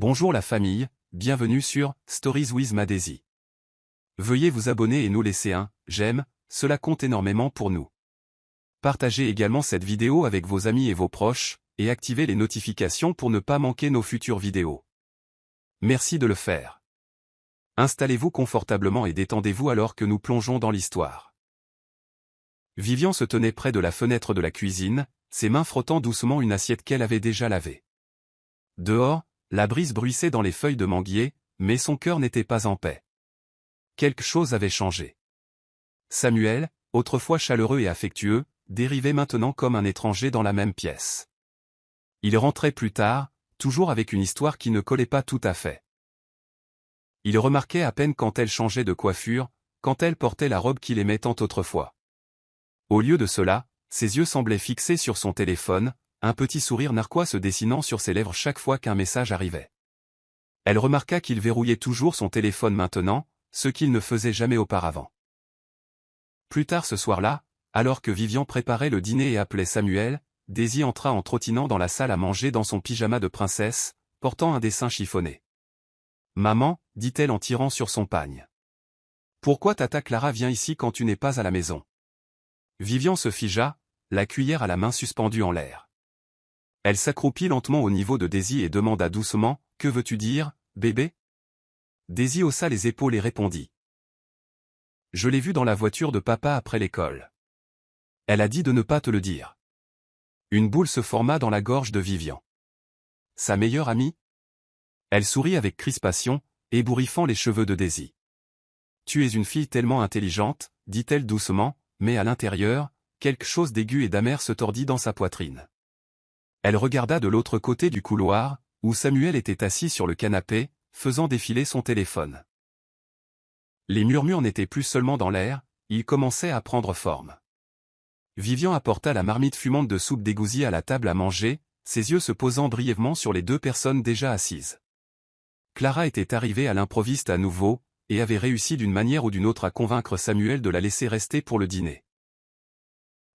Bonjour la famille, bienvenue sur Stories with Madesi. Veuillez vous abonner et nous laisser un j'aime, cela compte énormément pour nous. Partagez également cette vidéo avec vos amis et vos proches, et activez les notifications pour ne pas manquer nos futures vidéos. Merci de le faire. Installez-vous confortablement et détendez-vous alors que nous plongeons dans l'histoire. Vivian se tenait près de la fenêtre de la cuisine, ses mains frottant doucement une assiette qu'elle avait déjà lavée. Dehors, la brise bruissait dans les feuilles de manguier, mais son cœur n'était pas en paix. Quelque chose avait changé. Samuel, autrefois chaleureux et affectueux, dérivait maintenant comme un étranger dans la même pièce. Il rentrait plus tard, toujours avec une histoire qui ne collait pas tout à fait. Il remarquait à peine quand elle changeait de coiffure, quand elle portait la robe qu'il aimait tant autrefois. Au lieu de cela, ses yeux semblaient fixés sur son téléphone, un petit sourire narquois se dessinant sur ses lèvres chaque fois qu'un message arrivait. Elle remarqua qu'il verrouillait toujours son téléphone maintenant, ce qu'il ne faisait jamais auparavant. Plus tard ce soir-là, alors que Vivian préparait le dîner et appelait Samuel, Daisy entra en trottinant dans la salle à manger dans son pyjama de princesse, portant un dessin chiffonné. « Maman, dit-elle en tirant sur son pagne. Pourquoi tata Clara vient ici quand tu n'es pas à la maison ?» Vivian se figea, la cuillère à la main suspendue en l'air. Elle s'accroupit lentement au niveau de Daisy et demanda doucement, « Que veux-tu dire, bébé ?» Daisy haussa les épaules et répondit. « Je l'ai vue dans la voiture de papa après l'école. Elle a dit de ne pas te le dire. » Une boule se forma dans la gorge de Vivian. Sa meilleure amie? Elle sourit avec crispation, ébouriffant les cheveux de Daisy. « Tu es une fille tellement intelligente, dit-elle doucement, mais à l'intérieur, quelque chose d'aigu et d'amer se tordit dans sa poitrine. Elle regarda de l'autre côté du couloir, où Samuel était assis sur le canapé, faisant défiler son téléphone. Les murmures n'étaient plus seulement dans l'air, ils commençaient à prendre forme. Vivian apporta la marmite fumante de soupe d'égoussi à la table à manger, ses yeux se posant brièvement sur les deux personnes déjà assises. Clara était arrivée à l'improviste à nouveau, et avait réussi d'une manière ou d'une autre à convaincre Samuel de la laisser rester pour le dîner.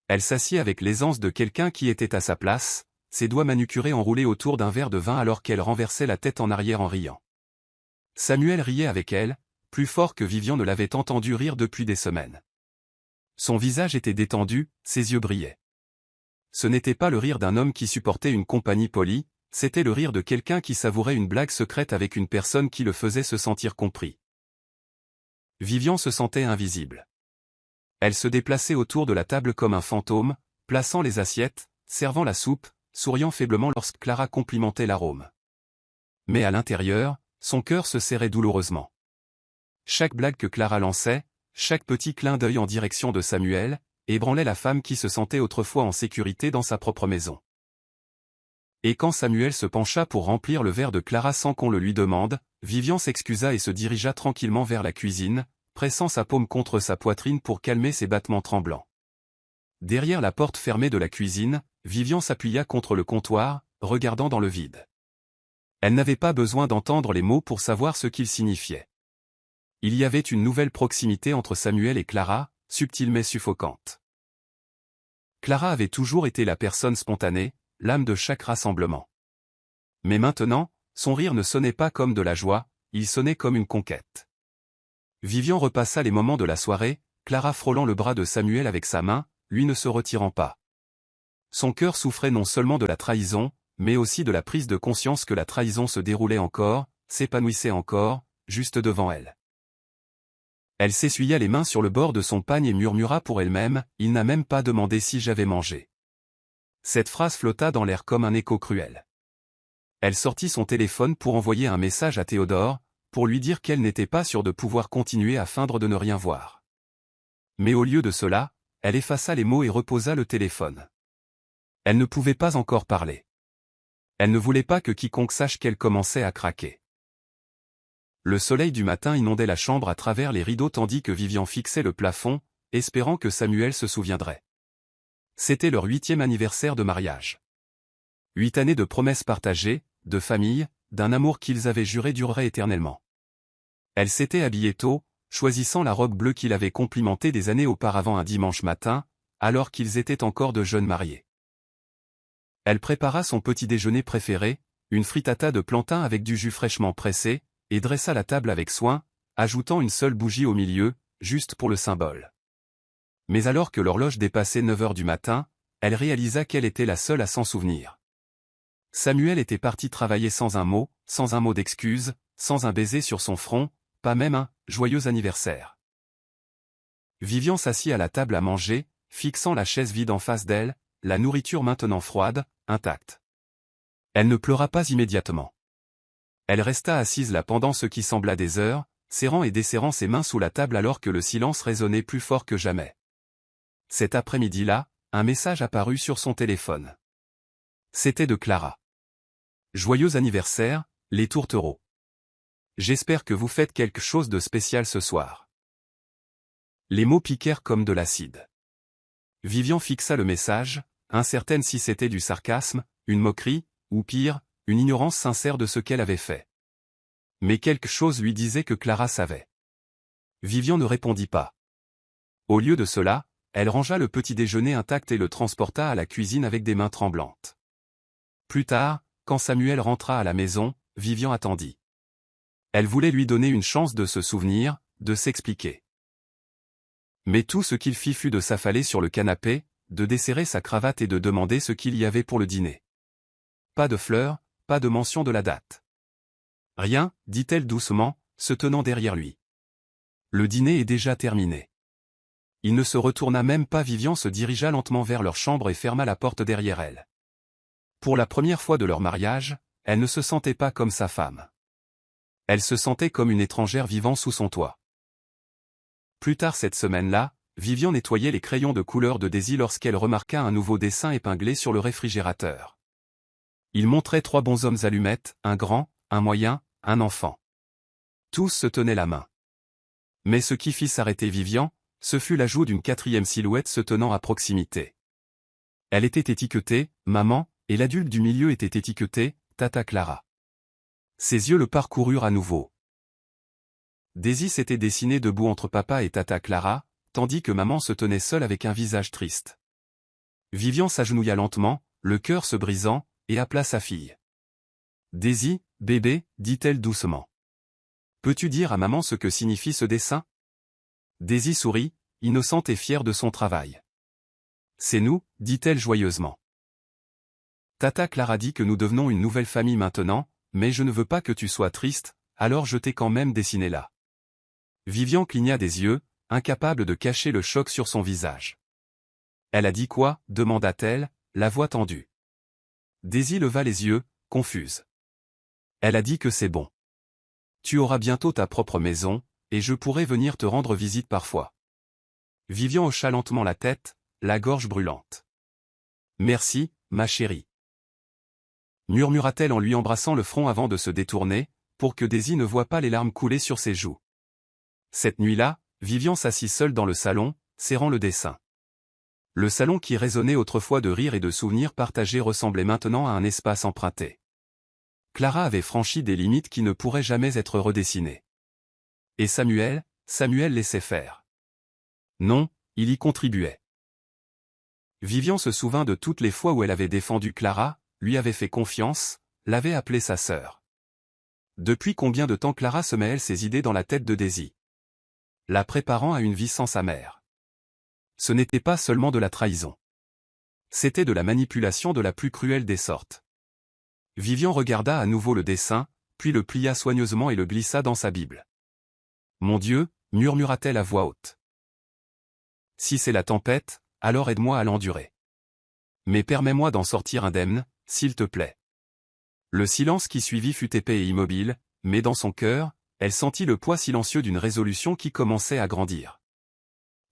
Elle s'assit avec l'aisance de quelqu'un qui était à sa place, ses doigts manucurés enroulés autour d'un verre de vin alors qu'elle renversait la tête en arrière en riant. Samuel riait avec elle, plus fort que Vivian ne l'avait entendu rire depuis des semaines. Son visage était détendu, ses yeux brillaient. Ce n'était pas le rire d'un homme qui supportait une compagnie polie, c'était le rire de quelqu'un qui savourait une blague secrète avec une personne qui le faisait se sentir compris. Vivian se sentait invisible. Elle se déplaçait autour de la table comme un fantôme, plaçant les assiettes, servant la soupe, souriant faiblement lorsque Clara complimentait l'arôme. Mais à l'intérieur, son cœur se serrait douloureusement. Chaque blague que Clara lançait, chaque petit clin d'œil en direction de Samuel, ébranlait la femme qui se sentait autrefois en sécurité dans sa propre maison. Et quand Samuel se pencha pour remplir le verre de Clara sans qu'on le lui demande, Vivian s'excusa et se dirigea tranquillement vers la cuisine, pressant sa paume contre sa poitrine pour calmer ses battements tremblants. Derrière la porte fermée de la cuisine, Vivian s'appuya contre le comptoir, regardant dans le vide. Elle n'avait pas besoin d'entendre les mots pour savoir ce qu'ils signifiaient. Il y avait une nouvelle proximité entre Samuel et Clara, subtile mais suffocante. Clara avait toujours été la personne spontanée, l'âme de chaque rassemblement. Mais maintenant, son rire ne sonnait pas comme de la joie, il sonnait comme une conquête. Vivian repassa les moments de la soirée, Clara frôlant le bras de Samuel avec sa main, lui ne se retirant pas. Son cœur souffrait non seulement de la trahison, mais aussi de la prise de conscience que la trahison se déroulait encore, s'épanouissait encore, juste devant elle. Elle s'essuya les mains sur le bord de son pagne et murmura pour elle-même, « Il n'a même pas demandé si j'avais mangé. » Cette phrase flotta dans l'air comme un écho cruel. Elle sortit son téléphone pour envoyer un message à Théodore, pour lui dire qu'elle n'était pas sûre de pouvoir continuer à feindre de ne rien voir. Mais au lieu de cela, elle effaça les mots et reposa le téléphone. Elle ne pouvait pas encore parler. Elle ne voulait pas que quiconque sache qu'elle commençait à craquer. Le soleil du matin inondait la chambre à travers les rideaux tandis que Vivian fixait le plafond, espérant que Samuel se souviendrait. C'était leur 8e anniversaire de mariage. 8 années de promesses partagées, de famille, d'un amour qu'ils avaient juré durerait éternellement. Elle s'était habillée tôt, choisissant la robe bleue qu'il avait complimentée des années auparavant un dimanche matin, alors qu'ils étaient encore de jeunes mariés. Elle prépara son petit déjeuner préféré, une frittata de plantain avec du jus fraîchement pressé, et dressa la table avec soin, ajoutant une seule bougie au milieu, juste pour le symbole. Mais alors que l'horloge dépassait 9 heures du matin, elle réalisa qu'elle était la seule à s'en souvenir. Samuel était parti travailler sans un mot d'excuse, sans un baiser sur son front, pas même un « joyeux anniversaire ». Vivian s'assit à la table à manger, fixant la chaise vide en face d'elle, la nourriture maintenant froide, intacte. Elle ne pleura pas immédiatement. Elle resta assise là pendant ce qui sembla des heures, serrant et desserrant ses mains sous la table alors que le silence résonnait plus fort que jamais. Cet après-midi-là, un message apparut sur son téléphone. C'était de Clara. Joyeux anniversaire, les tourtereaux. J'espère que vous faites quelque chose de spécial ce soir. Les mots piquèrent comme de l'acide. Vivian fixa le message, incertaine si c'était du sarcasme, une moquerie, ou pire, une ignorance sincère de ce qu'elle avait fait. Mais quelque chose lui disait que Clara savait. Vivian ne répondit pas. Au lieu de cela, elle rangea le petit déjeuner intact et le transporta à la cuisine avec des mains tremblantes. Plus tard, quand Samuel rentra à la maison, Vivian attendit. Elle voulait lui donner une chance de se souvenir, de s'expliquer. Mais tout ce qu'il fit fut de s'affaler sur le canapé, de desserrer sa cravate et de demander ce qu'il y avait pour le dîner. Pas de fleurs, pas de mention de la date. Rien, dit-elle doucement, se tenant derrière lui. Le dîner est déjà terminé. Il ne se retourna même pas. Vivian se dirigea lentement vers leur chambre et ferma la porte derrière elle. Pour la première fois de leur mariage, elle ne se sentait pas comme sa femme. Elle se sentait comme une étrangère vivant sous son toit. Plus tard cette semaine-là, Vivian nettoyait les crayons de couleur de Daisy lorsqu'elle remarqua un nouveau dessin épinglé sur le réfrigérateur. Il montrait 3 bonshommes allumettes, un grand, un moyen, un enfant. Tous se tenaient la main. Mais ce qui fit s'arrêter Vivian, ce fut l'ajout d'une 4e silhouette se tenant à proximité. Elle était étiquetée « Maman », et l'adulte du milieu était étiqueté « Tata Clara ». Ses yeux le parcoururent à nouveau. Daisy s'était dessinée debout entre papa et Tata Clara, tandis que maman se tenait seule avec un visage triste. Vivian s'agenouilla lentement, le cœur se brisant, et appela sa fille. « Daisy, bébé », dit-elle doucement. « Peux-tu dire à maman ce que signifie ce dessin ?» Daisy sourit, innocente et fière de son travail. « C'est nous », dit-elle joyeusement. Tata Clara dit que nous devenons une nouvelle famille maintenant, mais je ne veux pas que tu sois triste, alors je t'ai quand même dessiné là. Vivian cligna des yeux, incapable de cacher le choc sur son visage. Elle a dit quoi, demanda-t-elle, la voix tendue. Daisy leva les yeux, confuse. Elle a dit que c'est bon. Tu auras bientôt ta propre maison, et je pourrai venir te rendre visite parfois. Vivian hocha lentement la tête, la gorge brûlante. Merci, ma chérie. Murmura-t-elle en lui embrassant le front avant de se détourner, pour que Daisy ne voie pas les larmes couler sur ses joues. Cette nuit-là, Vivian s'assit seule dans le salon, serrant le dessin. Le salon qui résonnait autrefois de rires et de souvenirs partagés ressemblait maintenant à un espace emprunté. Clara avait franchi des limites qui ne pourraient jamais être redessinées. Et Samuel laissait faire. Non, il y contribuait. Vivian se souvint de toutes les fois où elle avait défendu Clara, lui avait fait confiance, l'avait appelée sa sœur. Depuis combien de temps Clara semait elle ses idées dans la tête de Daisy, la préparant à une vie sans sa mère. Ce n'était pas seulement de la trahison. C'était de la manipulation de la plus cruelle des sortes. Vivian regarda à nouveau le dessin, puis le plia soigneusement et le glissa dans sa Bible. « Mon Dieu », murmura-t-elle à voix haute. « Si c'est la tempête, alors aide-moi à l'endurer. Mais permets-moi d'en sortir indemne, s'il te plaît. » Le silence qui suivit fut épais et immobile, mais dans son cœur, elle sentit le poids silencieux d'une résolution qui commençait à grandir.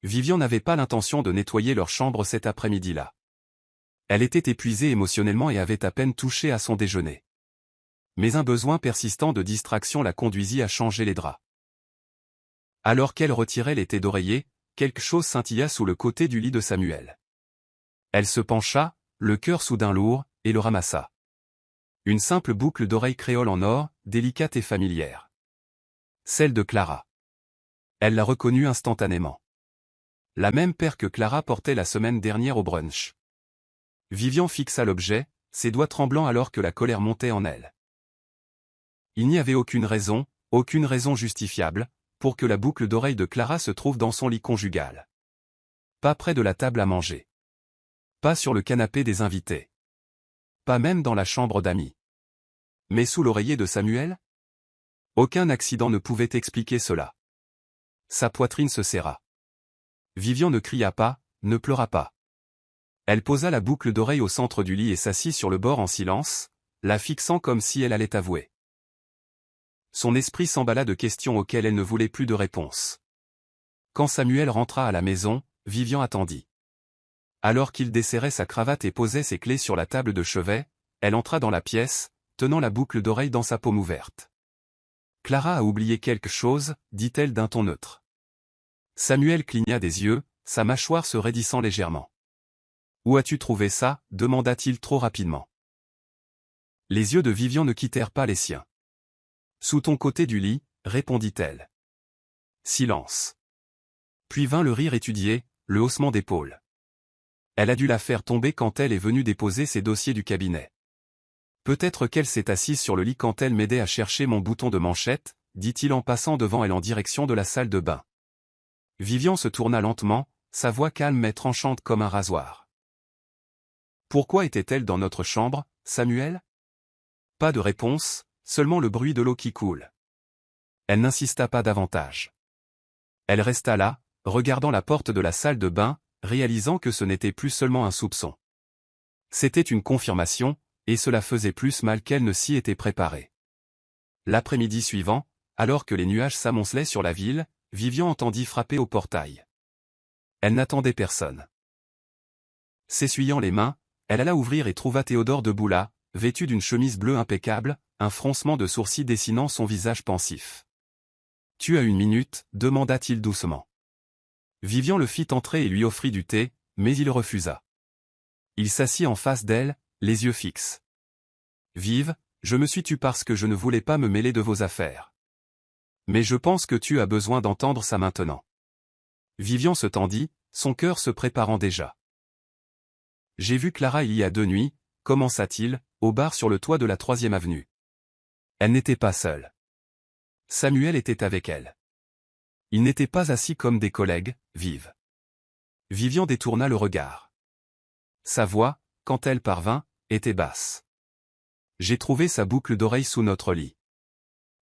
Vivian n'avait pas l'intention de nettoyer leur chambre cet après-midi-là. Elle était épuisée émotionnellement et avait à peine touché à son déjeuner. Mais un besoin persistant de distraction la conduisit à changer les draps. Alors qu'elle retirait les tés d'oreiller, quelque chose scintilla sous le côté du lit de Samuel. Elle se pencha, le cœur soudain lourd, et le ramassa. Une simple boucle d'oreille créole en or, délicate et familière. Celle de Clara. Elle la reconnut instantanément. La même paire que Clara portait la semaine dernière au brunch. Vivian fixa l'objet, ses doigts tremblants alors que la colère montait en elle. Il n'y avait aucune raison justifiable, pour que la boucle d'oreille de Clara se trouve dans son lit conjugal. Pas près de la table à manger. Pas sur le canapé des invités. Pas même dans la chambre d'amis. Mais sous l'oreiller de Samuel? Aucun accident ne pouvait expliquer cela. Sa poitrine se serra. Vivian ne cria pas, ne pleura pas. Elle posa la boucle d'oreille au centre du lit et s'assit sur le bord en silence, la fixant comme si elle allait avouer. Son esprit s'emballa de questions auxquelles elle ne voulait plus de réponse. Quand Samuel rentra à la maison, Vivian attendit. Alors qu'il desserrait sa cravate et posait ses clés sur la table de chevet, elle entra dans la pièce, tenant la boucle d'oreille dans sa paume ouverte. « Clara a oublié quelque chose, dit-elle d'un ton neutre. Samuel cligna des yeux, sa mâchoire se raidissant légèrement. « Où as-tu trouvé ça » demanda-t-il trop rapidement. Les yeux de Vivian ne quittèrent pas les siens. « Sous ton côté du lit » répondit-elle. Silence. Puis vint le rire étudié, le haussement d'épaules. Elle a dû la faire tomber quand elle est venue déposer ses dossiers du cabinet. Peut-être qu'elle s'est assise sur le lit quand elle m'aidait à chercher mon bouton de manchette, dit-il en passant devant elle en direction de la salle de bain. Vivian se tourna lentement, sa voix calme mais tranchante comme un rasoir. Pourquoi était-elle dans notre chambre, Samuel? Pas de réponse, seulement le bruit de l'eau qui coule. Elle n'insista pas davantage. Elle resta là, regardant la porte de la salle de bain, réalisant que ce n'était plus seulement un soupçon. C'était une confirmation, et cela faisait plus mal qu'elle ne s'y était préparée. L'après-midi suivant, alors que les nuages s'amoncelaient sur la ville, Vivian entendit frapper au portail. Elle n'attendait personne. S'essuyant les mains, elle alla ouvrir et trouva Théodore debout là, vêtu d'une chemise bleue impeccable, un froncement de sourcils dessinant son visage pensif. « Tu as une minute » demanda-t-il doucement. Vivian le fit entrer et lui offrit du thé, mais il refusa. Il s'assit en face d'elle, les yeux fixes. « Vive, je me suis tue parce que je ne voulais pas me mêler de vos affaires. Mais je pense que tu as besoin d'entendre ça maintenant. » Vivian se tendit, son cœur se préparant déjà. « J'ai vu Clara il y a 2 nuits, commença-t-il, au bar sur le toit de la 3e avenue. Elle n'était pas seule. Samuel était avec elle. Ils n'étaient pas assis comme des collègues, vives. » Vivian détourna le regard. Sa voix, quand elle parvint, était basse. « J'ai trouvé sa boucle d'oreille sous notre lit. »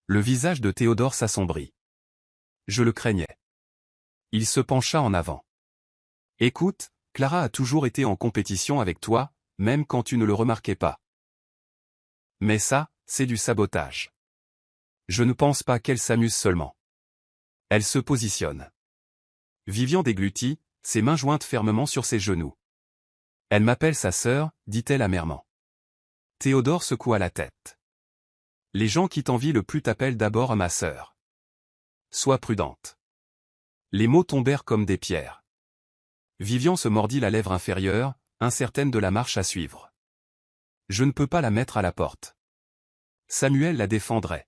Le visage de Théodore s'assombrit. « Je le craignais. » Il se pencha en avant. « Écoute, Clara a toujours été en compétition avec toi, même quand tu ne le remarquais pas. Mais ça, c'est du sabotage. Je ne pense pas qu'elle s'amuse seulement. Elle se positionne. » Vivian déglutit, ses mains jointes fermement sur ses genoux. « Elle m'appelle sa sœur, dit-elle amèrement. » Théodore secoua la tête. « Les gens qui t'envient le plus t'appellent d'abord ma sœur. Sois prudente. » Les mots tombèrent comme des pierres. Vivian se mordit la lèvre inférieure, incertaine de la marche à suivre. « Je ne peux pas la mettre à la porte. Samuel la défendrait. »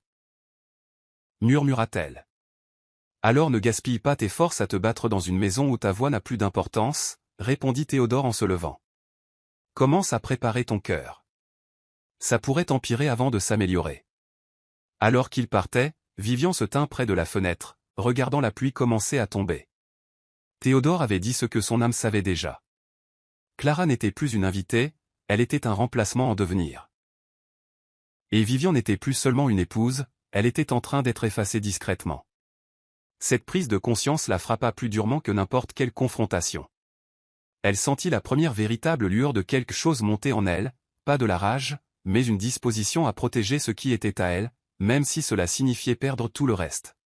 murmura-t-elle. « Alors ne gaspille pas tes forces à te battre dans une maison où ta voix n'a plus d'importance, » répondit Théodore en se levant. « Commence à préparer ton cœur. Ça pourrait empirer avant de s'améliorer. » Alors qu'il partait, Vivian se tint près de la fenêtre, regardant la pluie commencer à tomber. Théodore avait dit ce que son âme savait déjà. Clara n'était plus une invitée, elle était un remplacement en devenir. Et Vivian n'était plus seulement une épouse, elle était en train d'être effacée discrètement. Cette prise de conscience la frappa plus durement que n'importe quelle confrontation. Elle sentit la première véritable lueur de quelque chose monter en elle, pas de la rage, mais une disposition à protéger ce qui était à elle, même si cela signifiait perdre tout le reste.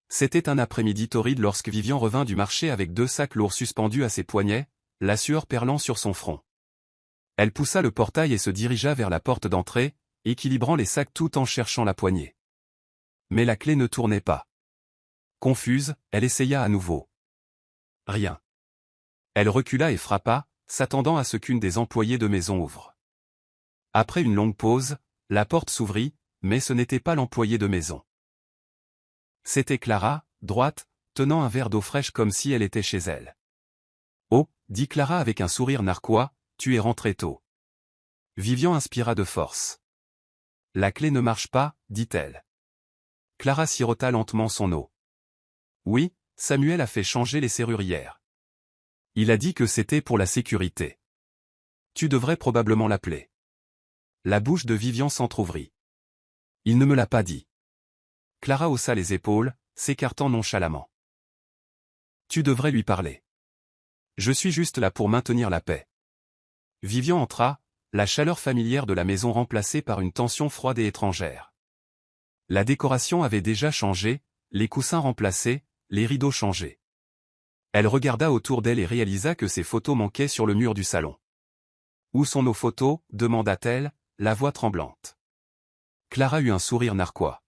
C'était un après-midi torride lorsque Vivian revint du marché avec 2 sacs lourds suspendus à ses poignets, la sueur perlant sur son front. Elle poussa le portail et se dirigea vers la porte d'entrée, équilibrant les sacs tout en cherchant la poignée. Mais la clé ne tournait pas. Confuse, elle essaya à nouveau. Rien. Elle recula et frappa, s'attendant à ce qu'une des employées de maison ouvre. Après une longue pause, la porte s'ouvrit, mais ce n'était pas l'employée de maison. C'était Clara, droite, tenant un verre d'eau fraîche comme si elle était chez elle. « Oh » dit Clara avec un sourire narquois, « tu es rentrée tôt. Vivian inspira de force. La clé ne marche pas, dit-elle. Clara sirota lentement son eau. Oui, Samuel a fait changer les serrures hier. Il a dit que c'était pour la sécurité. Tu devrais probablement l'appeler. La bouche de Vivian s'entr'ouvrit. Il ne me l'a pas dit. Clara haussa les épaules, s'écartant nonchalamment. Tu devrais lui parler. Je suis juste là pour maintenir la paix. Vivian entra, la chaleur familière de la maison remplacée par une tension froide et étrangère. La décoration avait déjà changé, les coussins remplacés, les rideaux changés. Elle regarda autour d'elle et réalisa que ses photos manquaient sur le mur du salon. « Où sont nos photos ?» demanda-t-elle, la voix tremblante. Clara eut un sourire narquois.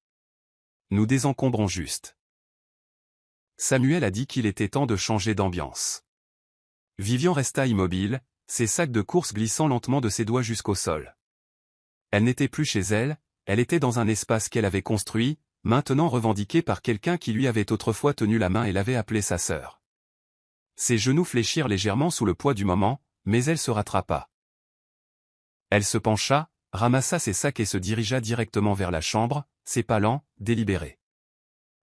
« Nous désencombrons juste. » Samuel a dit qu'il était temps de changer d'ambiance. Vivian resta immobile, ses sacs de course glissant lentement de ses doigts jusqu'au sol. Elle n'était plus chez elle, elle était dans un espace qu'elle avait construit, maintenant revendiqué par quelqu'un qui lui avait autrefois tenu la main et l'avait appelée sa sœur. Ses genoux fléchirent légèrement sous le poids du moment, mais elle se rattrapa. Elle se pencha, ramassa ses sacs et se dirigea directement vers la chambre, ses pas lents, délibérés.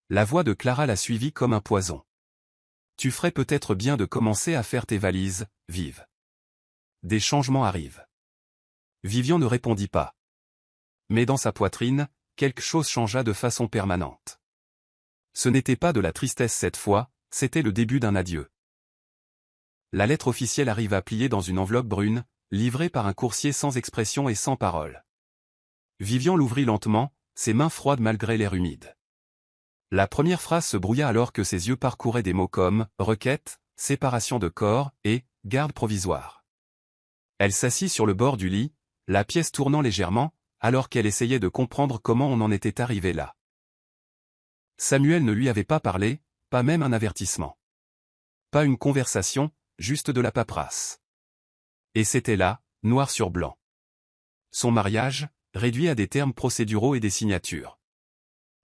La voix de Clara la suivit comme un poison. « Tu ferais peut-être bien de commencer à faire tes valises, Viv. Des changements arrivent. » Vivian ne répondit pas. Mais dans sa poitrine, quelque chose changea de façon permanente. Ce n'était pas de la tristesse cette fois, c'était le début d'un adieu. La lettre officielle arriva pliée dans une enveloppe brune, livrée par un coursier sans expression et sans parole. Vivian l'ouvrit lentement, ses mains froides malgré l'air humide. La première phrase se brouilla alors que ses yeux parcouraient des mots comme « requête »,« séparation de corps » et « garde provisoire ». Elle s'assit sur le bord du lit, la pièce tournant légèrement, alors qu'elle essayait de comprendre comment on en était arrivé là. Samuel ne lui avait pas parlé, pas même un avertissement. Pas une conversation, juste de la paperasse. Et c'était là, noir sur blanc. Son mariage, réduit à des termes procéduraux et des signatures.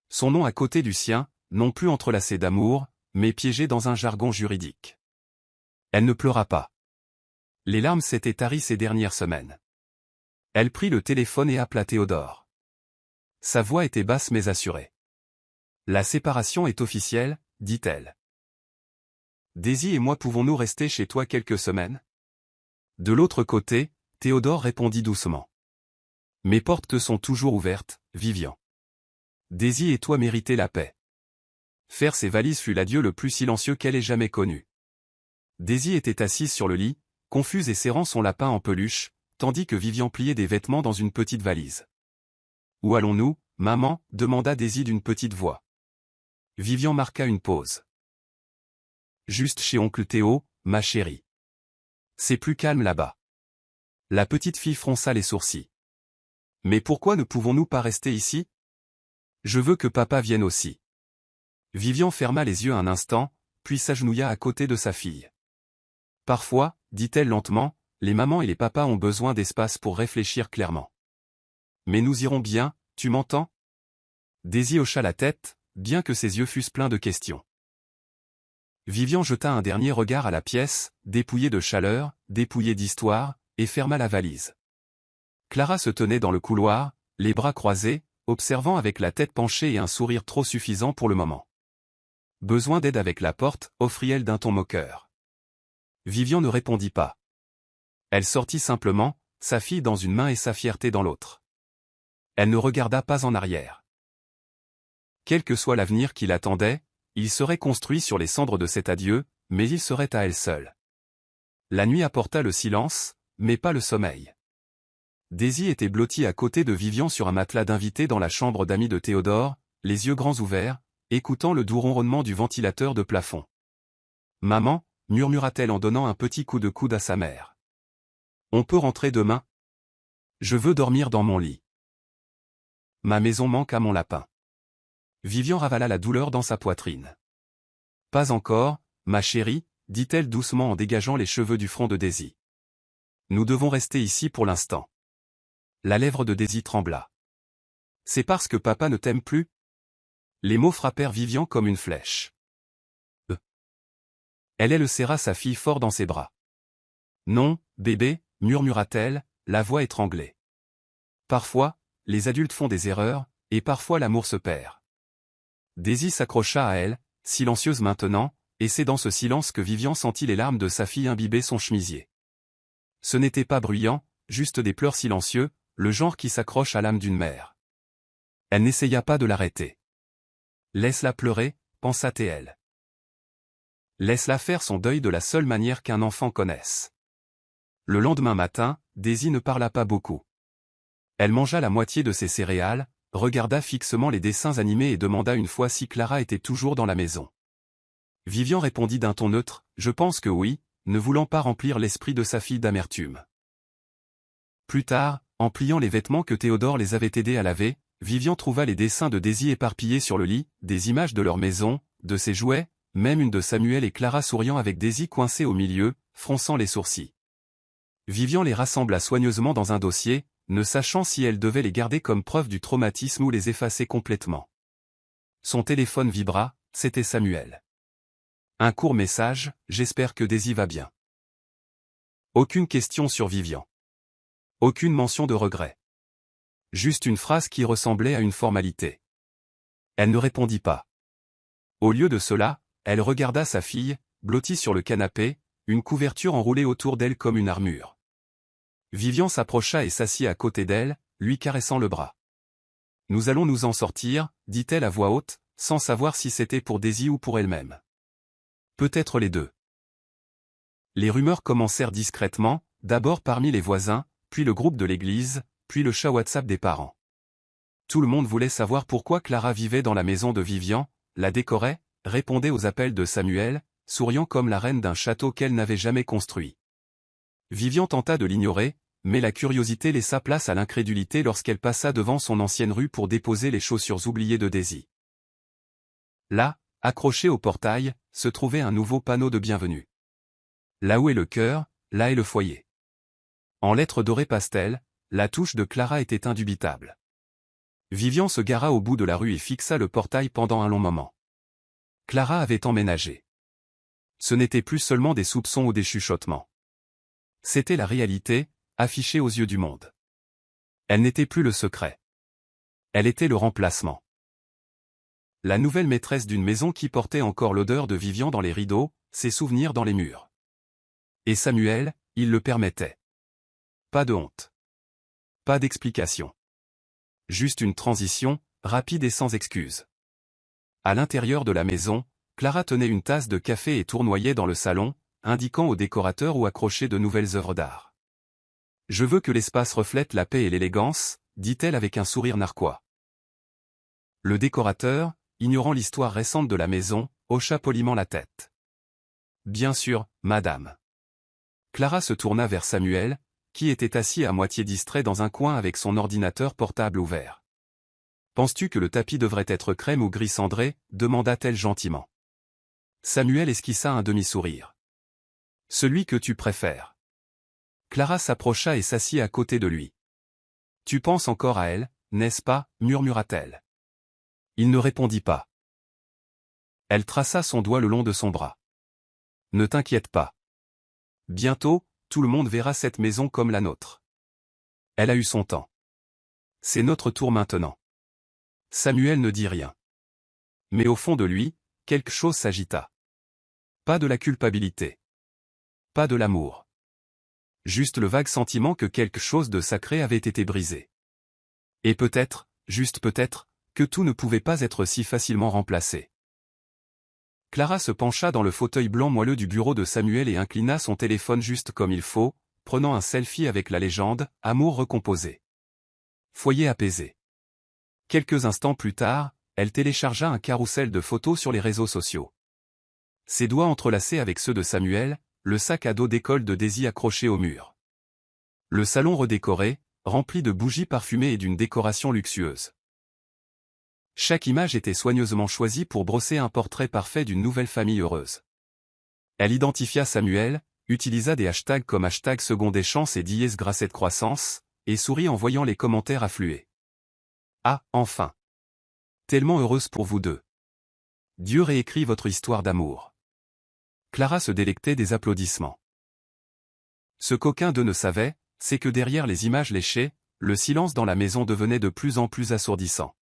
Son nom à côté du sien, non plus entrelacé d'amour, mais piégé dans un jargon juridique. Elle ne pleura pas. Les larmes s'étaient taries ces dernières semaines. Elle prit le téléphone et appela Théodore. Sa voix était basse mais assurée. « La séparation est officielle, dit-elle. Daisy et moi pouvons-nous rester chez toi quelques semaines ? » De l'autre côté, Théodore répondit doucement. « Mes portes te sont toujours ouvertes, Vivian. Daisy et toi méritez la paix. » Faire ses valises fut l'adieu le plus silencieux qu'elle ait jamais connu. Daisy était assise sur le lit, confuse et serrant son lapin en peluche, tandis que Vivian pliait des vêtements dans une petite valise. « Où allons-nous, maman » demanda Daisy d'une petite voix. Vivian marqua une pause. « Juste chez oncle Théo, ma chérie. C'est plus calme là-bas. » La petite fille fronça les sourcils. « Mais pourquoi ne pouvons-nous pas rester ici ? Je veux que papa vienne aussi. » Vivian ferma les yeux un instant, puis s'agenouilla à côté de sa fille. « Parfois, dit-elle lentement, les mamans et les papas ont besoin d'espace pour réfléchir clairement. Mais nous irons bien, tu m'entends ? » Daisy hocha la tête, bien que ses yeux fussent pleins de questions. Vivian jeta un dernier regard à la pièce, dépouillée de chaleur, dépouillée d'histoire, et ferma la valise. Clara se tenait dans le couloir, les bras croisés, observant avec la tête penchée et un sourire trop suffisant pour le moment. « Besoin d'aide avec la porte » offrit-elle d'un ton moqueur. Vivian ne répondit pas. Elle sortit simplement, sa fille dans une main et sa fierté dans l'autre. Elle ne regarda pas en arrière. Quel que soit l'avenir qui l'attendait, il serait construit sur les cendres de cet adieu, mais il serait à elle seule. La nuit apporta le silence, mais pas le sommeil. Daisy était blottie à côté de Vivian sur un matelas d'invité dans la chambre d'amis de Théodore, les yeux grands ouverts, écoutant le doux ronronnement du ventilateur de plafond. « Maman » murmura-t-elle en donnant un petit coup de coude à sa mère. « On peut rentrer demain ? Je veux dormir dans mon lit. Ma maison manque à mon lapin. » Vivian ravala la douleur dans sa poitrine. « Pas encore, ma chérie, » dit-elle doucement en dégageant les cheveux du front de Daisy. « Nous devons rester ici pour l'instant. » La lèvre de Daisy trembla. « C'est parce que papa ne t'aime plus ?» Les mots frappèrent Vivian comme une flèche. Elle le serra sa fille fort dans ses bras. « Non, bébé » murmura-t-elle, la voix étranglée. Parfois, les adultes font des erreurs, et parfois l'amour se perd. Daisy s'accrocha à elle, silencieuse maintenant, et c'est dans ce silence que Vivian sentit les larmes de sa fille imbiber son chemisier. Ce n'était pas bruyant, juste des pleurs silencieux, le genre qui s'accroche à l'âme d'une mère. Elle n'essaya pas de l'arrêter. Laisse-la pleurer, pensa-t-elle. Laisse-la faire son deuil de la seule manière qu'un enfant connaisse. Le lendemain matin, Daisy ne parla pas beaucoup. Elle mangea la moitié de ses céréales, regarda fixement les dessins animés et demanda une fois si Clara était toujours dans la maison. Vivian répondit d'un ton neutre, « Je pense que oui », ne voulant pas remplir l'esprit de sa fille d'amertume. Plus tard, en pliant les vêtements que Théodore les avait aidés à laver, Vivian trouva les dessins de Daisy éparpillés sur le lit, des images de leur maison, de ses jouets, même une de Samuel et Clara souriant avec Daisy coincée au milieu, fronçant les sourcils. Vivian les rassembla soigneusement dans un dossier, ne sachant si elle devait les garder comme preuve du traumatisme ou les effacer complètement. Son téléphone vibra, c'était Samuel. Un court message, « J'espère que Daisy va bien. » Aucune question sur Vivian. Aucune mention de regret. Juste une phrase qui ressemblait à une formalité. Elle ne répondit pas. Au lieu de cela, elle regarda sa fille, blottie sur le canapé, une couverture enroulée autour d'elle comme une armure. Vivian s'approcha et s'assit à côté d'elle, lui caressant le bras. « Nous allons nous en sortir, » dit-elle à voix haute, sans savoir si c'était pour Daisy ou pour elle-même. Peut-être les deux. Les rumeurs commencèrent discrètement, d'abord parmi les voisins, puis le groupe de l'église, puis le chat WhatsApp des parents. Tout le monde voulait savoir pourquoi Clara vivait dans la maison de Vivian, la décorait, répondait aux appels de Samuel, souriant comme la reine d'un château qu'elle n'avait jamais construit. Vivian tenta de l'ignorer, mais la curiosité laissa place à l'incrédulité lorsqu'elle passa devant son ancienne rue pour déposer les chaussures oubliées de Daisy. Là, accroché au portail, se trouvait un nouveau panneau de bienvenue. Là où est le cœur, là est le foyer. En lettres dorées pastel, la touche de Clara était indubitable. Vivian se gara au bout de la rue et fixa le portail pendant un long moment. Clara avait emménagé. Ce n'était plus seulement des soupçons ou des chuchotements. C'était la réalité, affichée aux yeux du monde. Elle n'était plus le secret. Elle était le remplacement. La nouvelle maîtresse d'une maison qui portait encore l'odeur de Vivian dans les rideaux, ses souvenirs dans les murs. Et Samuel, il le permettait. Pas de honte. Pas d'explication. Juste une transition, rapide et sans excuse. À l'intérieur de la maison, Clara tenait une tasse de café et tournoyait dans le salon, indiquant au décorateur où accrocher de nouvelles œuvres d'art. « Je veux que l'espace reflète la paix et l'élégance », dit-elle avec un sourire narquois. Le décorateur, ignorant l'histoire récente de la maison, hocha poliment la tête. « Bien sûr, madame. » Clara se tourna vers Samuel, qui était assis à moitié distrait dans un coin avec son ordinateur portable ouvert. « Penses-tu que le tapis devrait être crème ou gris cendré ?» demanda-t-elle gentiment. Samuel esquissa un demi-sourire. « Celui que tu préfères. » Clara s'approcha et s'assit à côté de lui. « Tu penses encore à elle, n'est-ce pas ?» murmura-t-elle. Il ne répondit pas. Elle traça son doigt le long de son bras. « Ne t'inquiète pas. Bientôt, tout le monde verra cette maison comme la nôtre. Elle a eu son temps. C'est notre tour maintenant. » Samuel ne dit rien. Mais au fond de lui, quelque chose s'agita. Pas de la culpabilité. Pas de l'amour. Juste le vague sentiment que quelque chose de sacré avait été brisé. Et peut-être, juste peut-être, que tout ne pouvait pas être si facilement remplacé. Clara se pencha dans le fauteuil blanc moelleux du bureau de Samuel et inclina son téléphone juste comme il faut, prenant un selfie avec la légende « Amour recomposé ». Foyer apaisé. Quelques instants plus tard, elle téléchargea un carrousel de photos sur les réseaux sociaux. Ses doigts entrelacés avec ceux de Samuel, le sac à dos d'école de Daisy accroché au mur. Le salon redécoré, rempli de bougies parfumées et d'une décoration luxueuse. Chaque image était soigneusement choisie pour brosser un portrait parfait d'une nouvelle famille heureuse. Elle identifia Samuel, utilisa des hashtags comme hashtag seconde chance et dièse grassette croissance, et sourit en voyant les commentaires affluer. Ah, enfin! Tellement heureuse pour vous deux. Dieu réécrit votre histoire d'amour. Clara se délectait des applaudissements. Ce coquin de ne savait, c'est que derrière les images léchées, le silence dans la maison devenait de plus en plus assourdissant.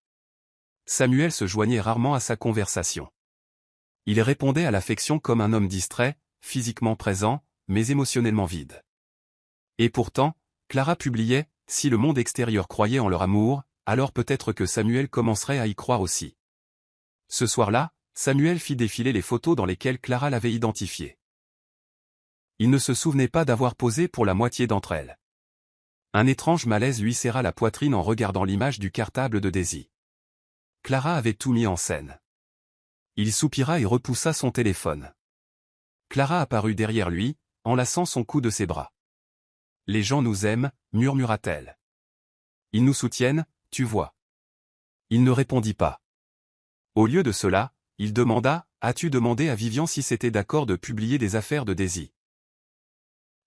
Samuel se joignait rarement à sa conversation. Il répondait à l'affection comme un homme distrait, physiquement présent, mais émotionnellement vide. Et pourtant, Clara publiait, si le monde extérieur croyait en leur amour, alors peut-être que Samuel commencerait à y croire aussi. Ce soir-là, Samuel fit défiler les photos dans lesquelles Clara l'avait identifié. Il ne se souvenait pas d'avoir posé pour la moitié d'entre elles. Un étrange malaise lui serra la poitrine en regardant l'image du cartable de Daisy. Clara avait tout mis en scène. Il soupira et repoussa son téléphone. Clara apparut derrière lui, enlaçant son cou de ses bras. « Les gens nous aiment », murmura-t-elle. « Ils nous soutiennent, tu vois. » Il ne répondit pas. Au lieu de cela, il demanda « As-tu demandé à Vivian si c'était d'accord de publier des affaires de Daisy ?»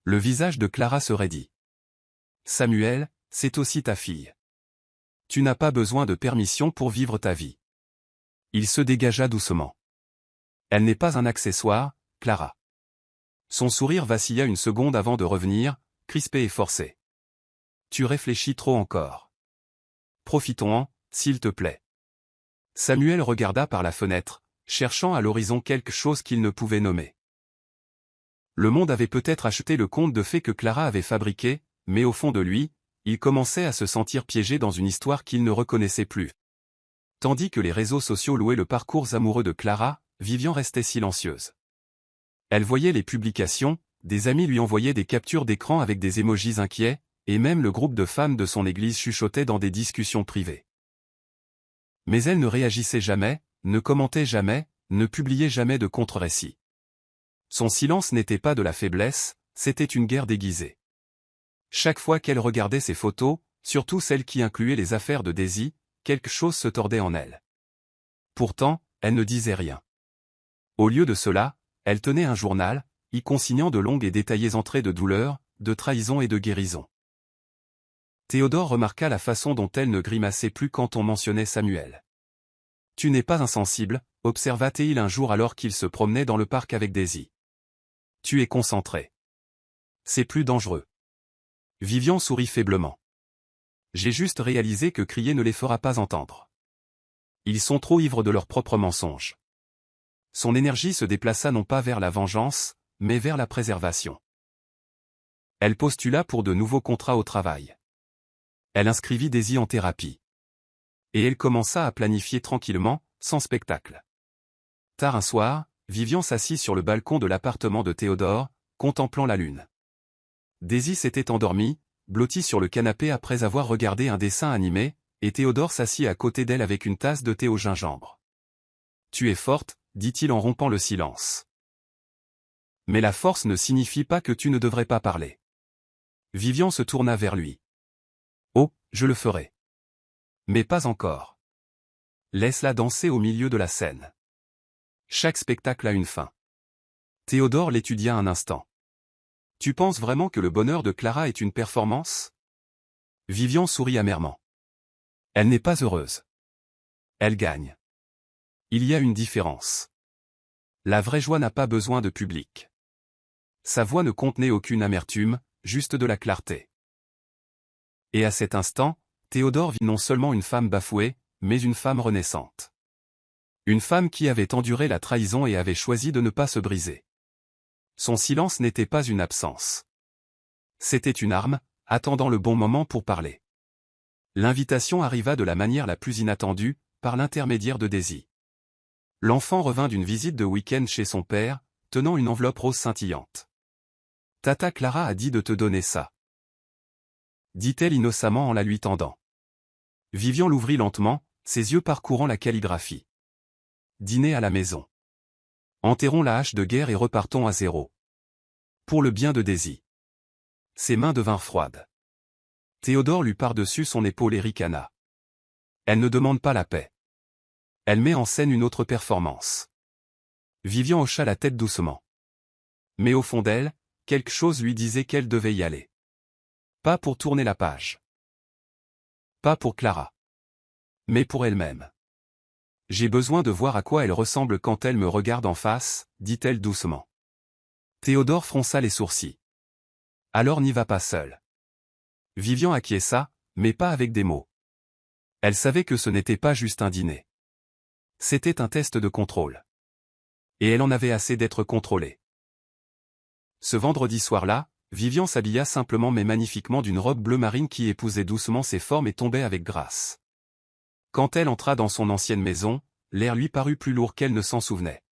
Le visage de Clara se raidit. « Samuel, c'est aussi ta fille. Tu n'as pas besoin de permission pour vivre ta vie. » Il se dégagea doucement. « Elle n'est pas un accessoire, Clara. » Son sourire vacilla une seconde avant de revenir, crispé et forcé. « Tu réfléchis trop encore. Profitons-en, s'il te plaît. » Samuel regarda par la fenêtre, cherchant à l'horizon quelque chose qu'il ne pouvait nommer. Le monde avait peut-être acheté le conte de fées que Clara avait fabriqué, mais au fond de lui, il commençait à se sentir piégé dans une histoire qu'il ne reconnaissait plus. Tandis que les réseaux sociaux louaient le parcours amoureux de Clara, Vivian restait silencieuse. Elle voyait les publications, des amis lui envoyaient des captures d'écran avec des émojis inquiets, et même le groupe de femmes de son église chuchotait dans des discussions privées. Mais elle ne réagissait jamais, ne commentait jamais, ne publiait jamais de contre-récit. Son silence n'était pas de la faiblesse, c'était une guerre déguisée. Chaque fois qu'elle regardait ses photos, surtout celles qui incluaient les affaires de Daisy, quelque chose se tordait en elle. Pourtant, elle ne disait rien. Au lieu de cela, elle tenait un journal, y consignant de longues et détaillées entrées de douleur, de trahison et de guérison. Théodore remarqua la façon dont elle ne grimaçait plus quand on mentionnait Samuel. « Tu n'es pas insensible », observa-t-il un jour alors qu'il se promenait dans le parc avec Daisy. « Tu es concentré. C'est plus dangereux. » Vivian sourit faiblement. « J'ai juste réalisé que crier ne les fera pas entendre. Ils sont trop ivres de leurs propres mensonges. » Son énergie se déplaça non pas vers la vengeance, mais vers la préservation. Elle postula pour de nouveaux contrats au travail. Elle inscrivit Daisy en thérapie. Et elle commença à planifier tranquillement, sans spectacle. Tard un soir, Vivian s'assit sur le balcon de l'appartement de Théodore, contemplant la lune. Daisy s'était endormie, blottie sur le canapé après avoir regardé un dessin animé, et Théodore s'assit à côté d'elle avec une tasse de thé au gingembre. « Tu es forte », dit-il en rompant le silence. « Mais la force ne signifie pas que tu ne devrais pas parler. » Vivian se tourna vers lui. « Oh, je le ferai. Mais pas encore. Laisse-la danser au milieu de la scène. Chaque spectacle a une fin. » Théodore l'étudia un instant. « Tu penses vraiment que le bonheur de Clara est une performance ?» Vivian sourit amèrement. « Elle n'est pas heureuse. Elle gagne. Il y a une différence. La vraie joie n'a pas besoin de public. » Sa voix ne contenait aucune amertume, juste de la clarté. Et à cet instant, Théodore vit non seulement une femme bafouée, mais une femme renaissante. Une femme qui avait enduré la trahison et avait choisi de ne pas se briser. Son silence n'était pas une absence. C'était une arme, attendant le bon moment pour parler. L'invitation arriva de la manière la plus inattendue, par l'intermédiaire de Daisy. L'enfant revint d'une visite de week-end chez son père, tenant une enveloppe rose scintillante. « Tata Clara a dit de te donner ça. » dit-elle innocemment en la lui tendant. Vivian l'ouvrit lentement, ses yeux parcourant la calligraphie. « Dîner à la maison. Enterrons la hache de guerre et repartons à zéro. Pour le bien de Daisy. » Ses mains devinrent froides. Théodore lui par-dessus son épaule et ricana. « Elle ne demande pas la paix. Elle met en scène une autre performance. » Vivian hocha la tête doucement. Mais au fond d'elle, quelque chose lui disait qu'elle devait y aller. Pas pour tourner la page. Pas pour Clara. Mais pour elle-même. « J'ai besoin de voir à quoi elle ressemble quand elle me regarde en face, » dit-elle doucement. Théodore fronça les sourcils. « Alors n'y va pas seul. Vivian acquiesça, mais pas avec des mots. Elle savait que ce n'était pas juste un dîner. C'était un test de contrôle. Et elle en avait assez d'être contrôlée. Ce vendredi soir-là, Vivian s'habilla simplement mais magnifiquement d'une robe bleu marine qui épousait doucement ses formes et tombait avec grâce. Quand elle entra dans son ancienne maison, l'air lui parut plus lourd qu'elle ne s'en souvenait.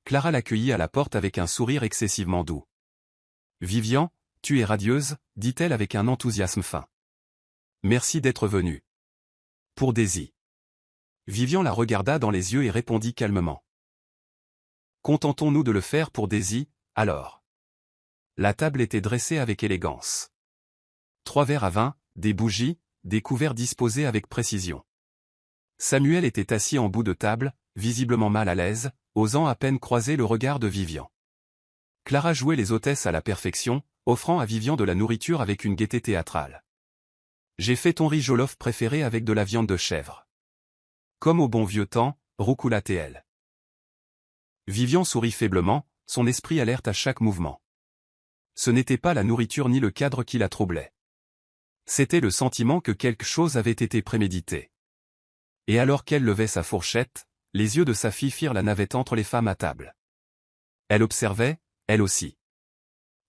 Clara l'accueillit à la porte avec un sourire excessivement doux. « Vivian, tu es radieuse, dit-elle avec un enthousiasme fin. Merci d'être venue. Pour Daisy. » Vivian la regarda dans les yeux et répondit calmement. Contentons-nous de le faire pour Daisy, alors. La table était dressée avec élégance. 3 verres à vin, des bougies, des couverts disposés avec précision. Samuel était assis en bout de table, visiblement mal à l'aise, osant à peine croiser le regard de Vivian. Clara jouait les hôtesses à la perfection, offrant à Vivian de la nourriture avec une gaieté théâtrale. « J'ai fait ton riz jollof préféré avec de la viande de chèvre. Comme au bon vieux temps, roucoula-t-elle. » Vivian sourit faiblement, son esprit alerte à chaque mouvement. Ce n'était pas la nourriture ni le cadre qui la troublait. C'était le sentiment que quelque chose avait été prémédité. Et alors qu'elle levait sa fourchette, les yeux de sa fille firent la navette entre les femmes à table. Elle observait, elle aussi.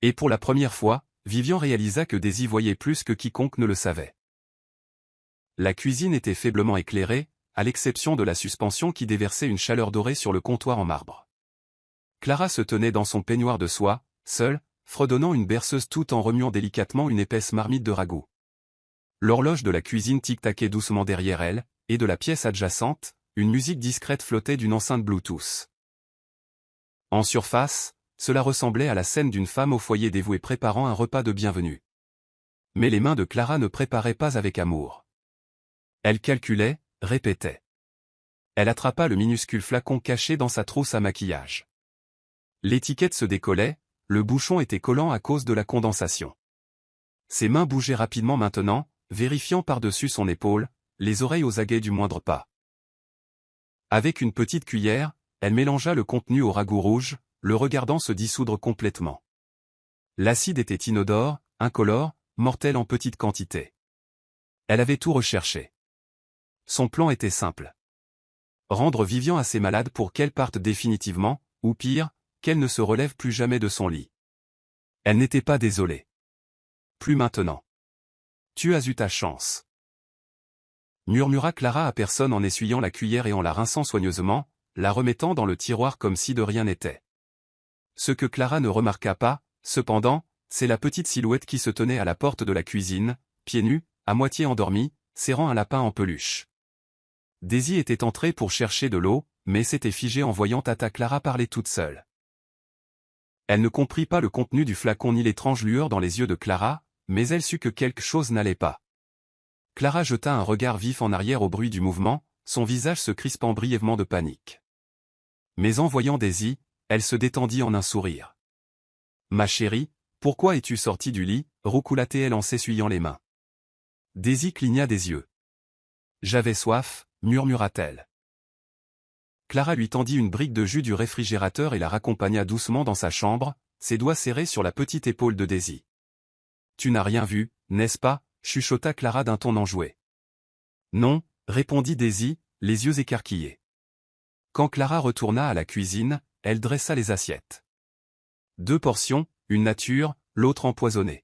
Et pour la première fois, Vivian réalisa que Daisy voyait plus que quiconque ne le savait. La cuisine était faiblement éclairée, à l'exception de la suspension qui déversait une chaleur dorée sur le comptoir en marbre. Clara se tenait dans son peignoir de soie, seule, fredonnant une berceuse tout en remuant délicatement une épaisse marmite de ragoût. L'horloge de la cuisine tic-taquait doucement derrière elle, et de la pièce adjacente, une musique discrète flottait d'une enceinte Bluetooth. En surface, cela ressemblait à la scène d'une femme au foyer dévouée préparant un repas de bienvenue. Mais les mains de Clara ne préparaient pas avec amour. Elle calculait, répétait. Elle attrapa le minuscule flacon caché dans sa trousse à maquillage. L'étiquette se décollait, le bouchon était collant à cause de la condensation. Ses mains bougeaient rapidement maintenant, vérifiant par-dessus son épaule, les oreilles aux aguets du moindre pas. Avec une petite cuillère, elle mélangea le contenu au ragoût rouge, le regardant se dissoudre complètement. L'acide était inodore, incolore, mortel en petite quantité. Elle avait tout recherché. Son plan était simple. Rendre Vivian assez malade pour qu'elle parte définitivement, ou pire, qu'elle ne se relève plus jamais de son lit. Elle n'était pas désolée. Plus maintenant. Tu as eu ta chance. Murmura Clara à personne en essuyant la cuillère et en la rinçant soigneusement, la remettant dans le tiroir comme si de rien n'était. Ce que Clara ne remarqua pas, cependant, c'est la petite silhouette qui se tenait à la porte de la cuisine, pieds nus, à moitié endormie, serrant un lapin en peluche. Daisy était entrée pour chercher de l'eau, mais s'était figée en voyant Tata Clara parler toute seule. Elle ne comprit pas le contenu du flacon ni l'étrange lueur dans les yeux de Clara, mais elle sut que quelque chose n'allait pas. Clara jeta un regard vif en arrière au bruit du mouvement, son visage se crispant brièvement de panique. Mais en voyant Daisy, elle se détendit en un sourire. « Ma chérie, pourquoi es-tu sortie du lit » roucoula-t-elle en s'essuyant les mains. Daisy cligna des yeux. « J'avais soif » murmura-t-elle. Clara lui tendit une brique de jus du réfrigérateur et la raccompagna doucement dans sa chambre, ses doigts serrés sur la petite épaule de Daisy. « Tu n'as rien vu, n'est-ce pas » chuchota Clara d'un ton enjoué. « Non » répondit Daisy, les yeux écarquillés. Quand Clara retourna à la cuisine, elle dressa les assiettes. 2 portions, une nature, l'autre empoisonnée.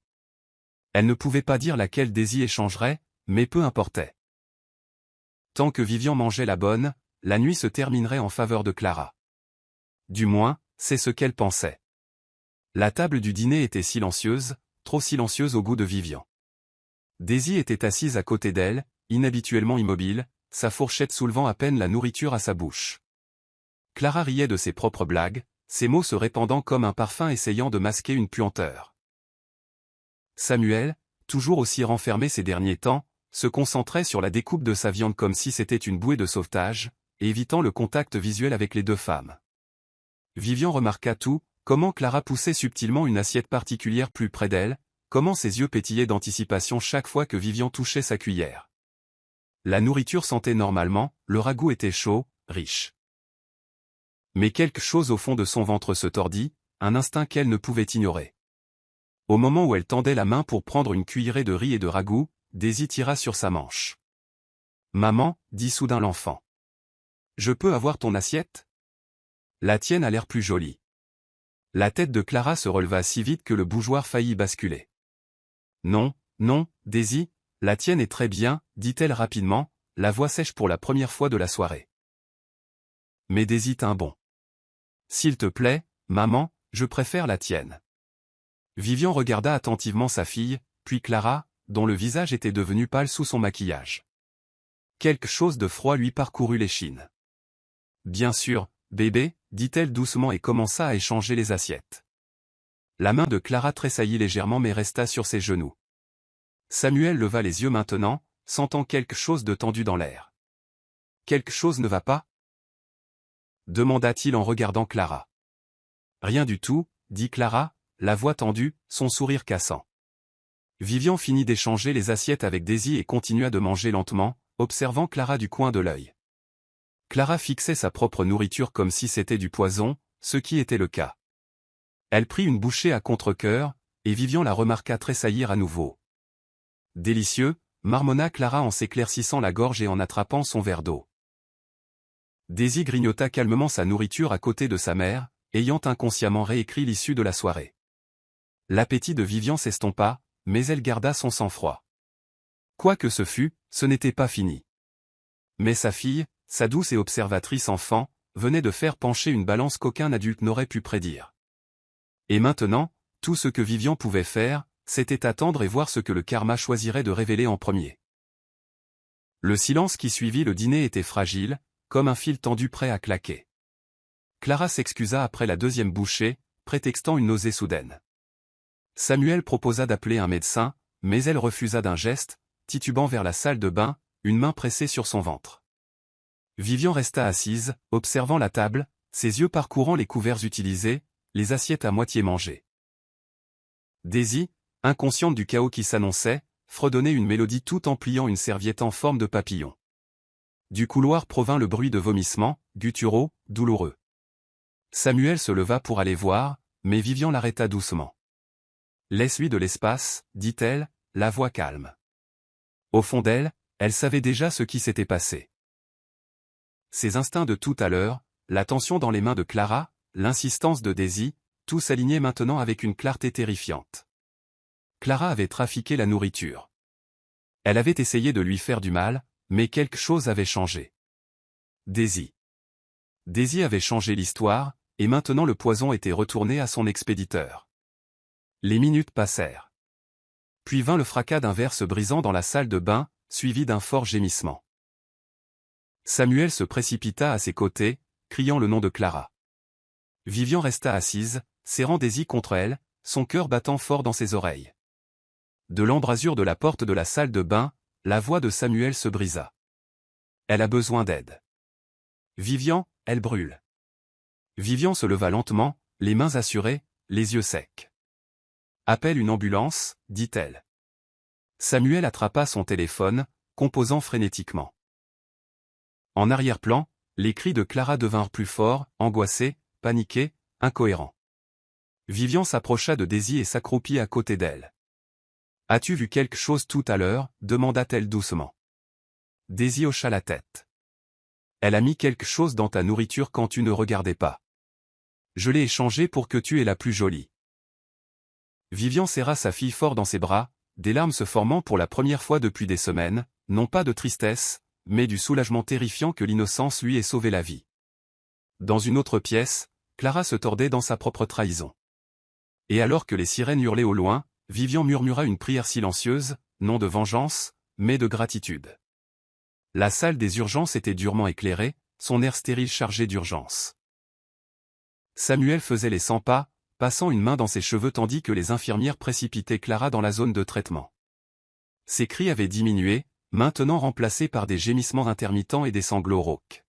Elle ne pouvait pas dire laquelle Daisy échangerait, mais peu importait. Tant que Vivian mangeait la bonne, la nuit se terminerait en faveur de Clara. Du moins, c'est ce qu'elle pensait. La table du dîner était silencieuse, trop silencieuse au goût de Vivian. Daisy était assise à côté d'elle, inhabituellement immobile, sa fourchette soulevant à peine la nourriture à sa bouche. Clara riait de ses propres blagues, ses mots se répandant comme un parfum essayant de masquer une puanteur. Samuel, toujours aussi renfermé ces derniers temps, se concentrait sur la découpe de sa viande comme si c'était une bouée de sauvetage, évitant le contact visuel avec les 2 femmes. Vivian remarqua tout, comment Clara poussait subtilement une assiette particulière plus près d'elle, comment ses yeux pétillaient d'anticipation chaque fois que Vivian touchait sa cuillère. La nourriture sentait normalement, le ragoût était chaud, riche. Mais quelque chose au fond de son ventre se tordit, un instinct qu'elle ne pouvait ignorer. Au moment où elle tendait la main pour prendre une cuillerée de riz et de ragoût, Daisy tira sur sa manche. « Maman, dit soudain l'enfant. Je peux avoir ton assiette ? La tienne a l'air plus jolie. » La tête de Clara se releva si vite que le bougeoir faillit basculer. « Non, non, Daisy, la tienne est très bien, dit-elle rapidement, la voix sèche pour la première fois de la soirée. Mais Daisy tint bon. « S'il te plaît, maman, je préfère la tienne. » Vivian regarda attentivement sa fille, puis Clara, dont le visage était devenu pâle sous son maquillage. Quelque chose de froid lui parcourut l'échine. « Bien sûr, bébé, dit-elle doucement et commença à échanger les assiettes. La main de Clara tressaillit légèrement mais resta sur ses genoux. Samuel leva les yeux maintenant, sentant quelque chose de tendu dans l'air. « Quelque chose ne va pas ? » demanda-t-il en regardant Clara. « Rien du tout, dit Clara, la voix tendue, son sourire cassant. » Vivian finit d'échanger les assiettes avec Daisy et continua de manger lentement, observant Clara du coin de l'œil. Clara fixait sa propre nourriture comme si c'était du poison, ce qui était le cas. Elle prit une bouchée à contre-cœur, et Vivian la remarqua tressaillir à nouveau. « Délicieux !» marmonna Clara en s'éclaircissant la gorge et en attrapant son verre d'eau. Daisy grignota calmement sa nourriture à côté de sa mère, ayant inconsciemment réécrit l'issue de la soirée. L'appétit de Vivian s'estompa, mais elle garda son sang-froid. Quoi que ce fût, ce n'était pas fini. Mais sa fille, sa douce et observatrice enfant, venait de faire pencher une balance qu'aucun adulte n'aurait pu prédire. Et maintenant, tout ce que Vivian pouvait faire, c'était attendre et voir ce que le karma choisirait de révéler en premier. Le silence qui suivit le dîner était fragile, comme un fil tendu prêt à claquer. Clara s'excusa après la deuxième bouchée, prétextant une nausée soudaine. Samuel proposa d'appeler un médecin, mais elle refusa d'un geste, titubant vers la salle de bain, une main pressée sur son ventre. Vivian resta assise, observant la table, ses yeux parcourant les couverts utilisés, les assiettes à moitié mangées. Daisy, inconsciente du chaos qui s'annonçait, fredonnait une mélodie tout en pliant une serviette en forme de papillon. Du couloir provint le bruit de vomissements, gutturaux, douloureux. Samuel se leva pour aller voir, mais Vivian l'arrêta doucement. « Laisse-lui de l'espace, dit-elle, la voix calme. » Au fond d'elle, elle savait déjà ce qui s'était passé. Ses instincts de tout à l'heure, la tension dans les mains de Clara, l'insistance de Daisy, tout s'alignait maintenant avec une clarté terrifiante. Clara avait trafiqué la nourriture. Elle avait essayé de lui faire du mal, mais quelque chose avait changé. Daisy. Daisy avait changé l'histoire, et maintenant le poison était retourné à son expéditeur. Les minutes passèrent. Puis vint le fracas d'un verre se brisant dans la salle de bain, suivi d'un fort gémissement. Samuel se précipita à ses côtés, criant le nom de Clara. Vivian resta assise, serrant Daisy contre elle, son cœur battant fort dans ses oreilles. De l'embrasure de la porte de la salle de bain, la voix de Samuel se brisa. « Elle a besoin d'aide. Vivian, elle brûle. » Vivian se leva lentement, les mains assurées, les yeux secs. « Appelle une ambulance, dit-elle. » Samuel attrapa son téléphone, composant frénétiquement. En arrière-plan, les cris de Clara devinrent plus forts, angoissés, paniqués, incohérents. Vivian s'approcha de Daisy et s'accroupit à côté d'elle. « As-tu vu quelque chose tout à l'heure » demanda-t-elle doucement. Daisy hocha la tête. « Elle a mis quelque chose dans ta nourriture quand tu ne regardais pas. Je l'ai échangé pour que tu aies la plus jolie. » Vivian serra sa fille fort dans ses bras, des larmes se formant pour la première fois depuis des semaines, non pas de tristesse, mais du soulagement terrifiant que l'innocence lui ait sauvé la vie. Dans une autre pièce, Clara se tordait dans sa propre trahison. Et alors que les sirènes hurlaient au loin, Vivian murmura une prière silencieuse, non de vengeance, mais de gratitude. La salle des urgences était durement éclairée, son air stérile chargé d'urgence. Samuel faisait les 100 pas, passant une main dans ses cheveux tandis que les infirmières précipitaient Clara dans la zone de traitement. Ses cris avaient diminué, maintenant remplacés par des gémissements intermittents et des sanglots rauques.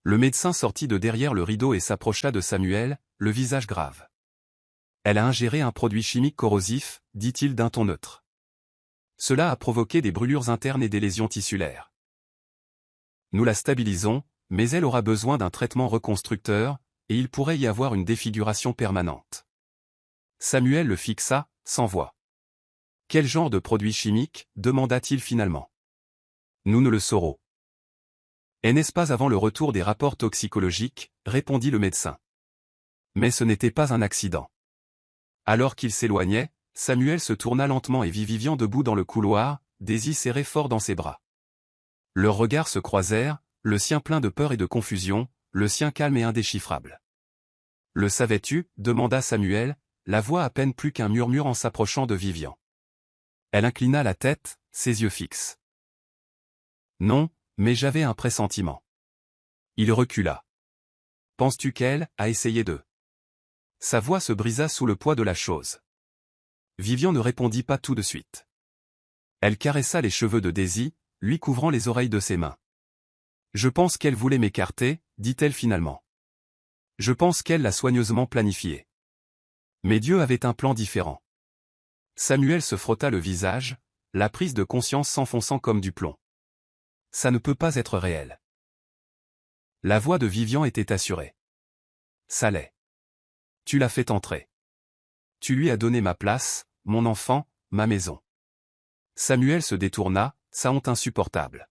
Le médecin sortit de derrière le rideau et s'approcha de Samuel, le visage grave. « Elle a ingéré un produit chimique corrosif, dit-il d'un ton neutre. Cela a provoqué des brûlures internes et des lésions tissulaires. Nous la stabilisons, mais elle aura besoin d'un traitement reconstructeur, et il pourrait y avoir une défiguration permanente. » Samuel le fixa, sans voix. Quel genre de produit chimique, demanda-t-il finalement. Nous ne le saurons. Et n'est-ce pas avant le retour des rapports toxicologiques, répondit le médecin. Mais ce n'était pas un accident. Alors qu'il s'éloignait, Samuel se tourna lentement et vit Vivian debout dans le couloir, Daisy serrée fort dans ses bras. Leurs regards se croisèrent, le sien plein de peur et de confusion, le sien calme et indéchiffrable. Le savais-tu, demanda Samuel, la voix à peine plus qu'un murmure en s'approchant de Vivian. Elle inclina la tête, ses yeux fixes. Non, mais j'avais un pressentiment. Il recula. Penses-tu qu'elle a essayé de... Sa voix se brisa sous le poids de la chose. Vivian ne répondit pas tout de suite. Elle caressa les cheveux de Daisy, lui couvrant les oreilles de ses mains. Je pense qu'elle voulait m'écarter, dit-elle finalement. Je pense qu'elle l'a soigneusement planifié. Mais Dieu avait un plan différent. Samuel se frotta le visage, la prise de conscience s'enfonçant comme du plomb. Ça ne peut pas être réel. La voix de Vivian était assurée. Ça l'est. Tu l'as fait entrer. Tu lui as donné ma place, mon enfant, ma maison. Samuel se détourna, sa honte insupportable.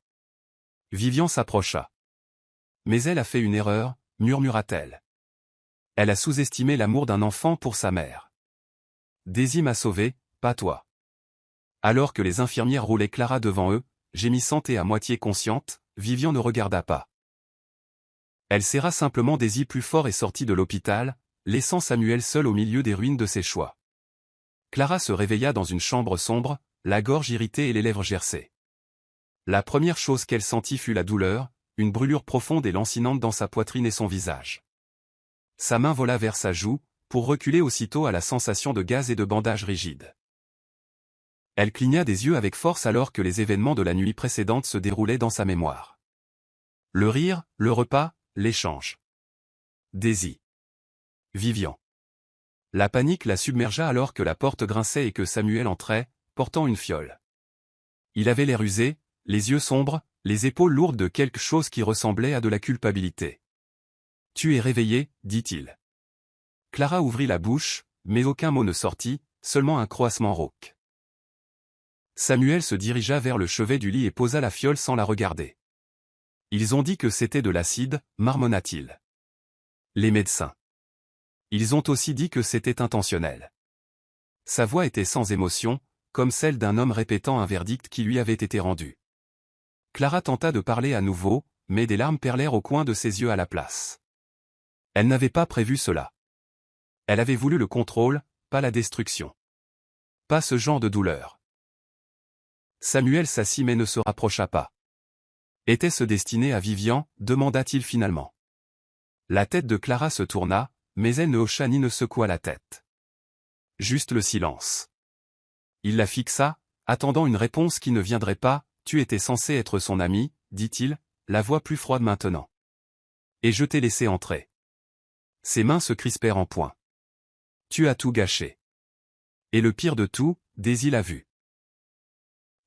Vivian s'approcha. Mais elle a fait une erreur, murmura-t-elle. Elle a sous-estimé l'amour d'un enfant pour sa mère. Daisy m'a sauvé, pas toi. Alors que les infirmières roulaient Clara devant eux, gémissante et à moitié consciente, Vivian ne regarda pas. Elle serra simplement Daisy plus fort et sortit de l'hôpital, laissant Samuel seul au milieu des ruines de ses choix. Clara se réveilla dans une chambre sombre, la gorge irritée et les lèvres gercées. La première chose qu'elle sentit fut la douleur, une brûlure profonde et lancinante dans sa poitrine et son visage. Sa main vola vers sa joue, pour reculer aussitôt à la sensation de gaz et de bandage rigide. Elle cligna des yeux avec force alors que les événements de la nuit précédente se déroulaient dans sa mémoire. Le rire, le repas, l'échange. Daisy. Vivian. La panique la submergea alors que la porte grinçait et que Samuel entrait, portant une fiole. Il avait l'air usé, les yeux sombres, les épaules lourdes de quelque chose qui ressemblait à de la culpabilité. « Tu es réveillé, dit-il. » Clara ouvrit la bouche, mais aucun mot ne sortit, seulement un croassement rauque. Samuel se dirigea vers le chevet du lit et posa la fiole sans la regarder. « Ils ont dit que c'était de l'acide, marmonna-t-il. Les médecins. Ils ont aussi dit que c'était intentionnel. » Sa voix était sans émotion, comme celle d'un homme répétant un verdict qui lui avait été rendu. Clara tenta de parler à nouveau, mais des larmes perlèrent au coin de ses yeux à la place. Elle n'avait pas prévu cela. Elle avait voulu le contrôle, pas la destruction. Pas ce genre de douleur. Samuel s'assit mais ne se rapprocha pas. Était-ce destiné à Vivian, demanda-t-il finalement. La tête de Clara se tourna, mais elle ne hocha ni ne secoua la tête. Juste le silence. Il la fixa, attendant une réponse qui ne viendrait pas. « Tu étais censé être son ami, dit-il, la voix plus froide maintenant. Et je t'ai laissé entrer. » Ses mains se crispèrent en poing. « Tu as tout gâché. » Et le pire de tout, Daisy l'a vu.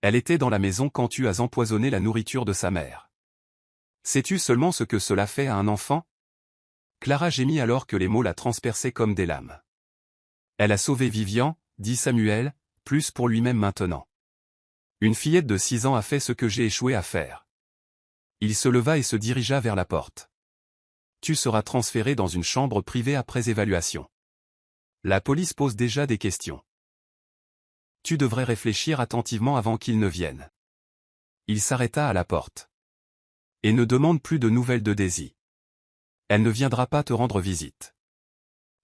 Elle était dans la maison quand tu as empoisonné la nourriture de sa mère. Sais-tu seulement ce que cela fait à un enfant? Clara gémit alors que les mots la transperçaient comme des lames. Elle a sauvé Vivian, dit Samuel, plus pour lui-même maintenant. Une fillette de 6 ans a fait ce que j'ai échoué à faire. Il se leva et se dirigea vers la porte. Tu seras transféré dans une chambre privée après évaluation. La police pose déjà des questions. Tu devrais réfléchir attentivement avant qu'ils ne viennent. Il s'arrêta à la porte. Et ne demande plus de nouvelles de Daisy. Elle ne viendra pas te rendre visite.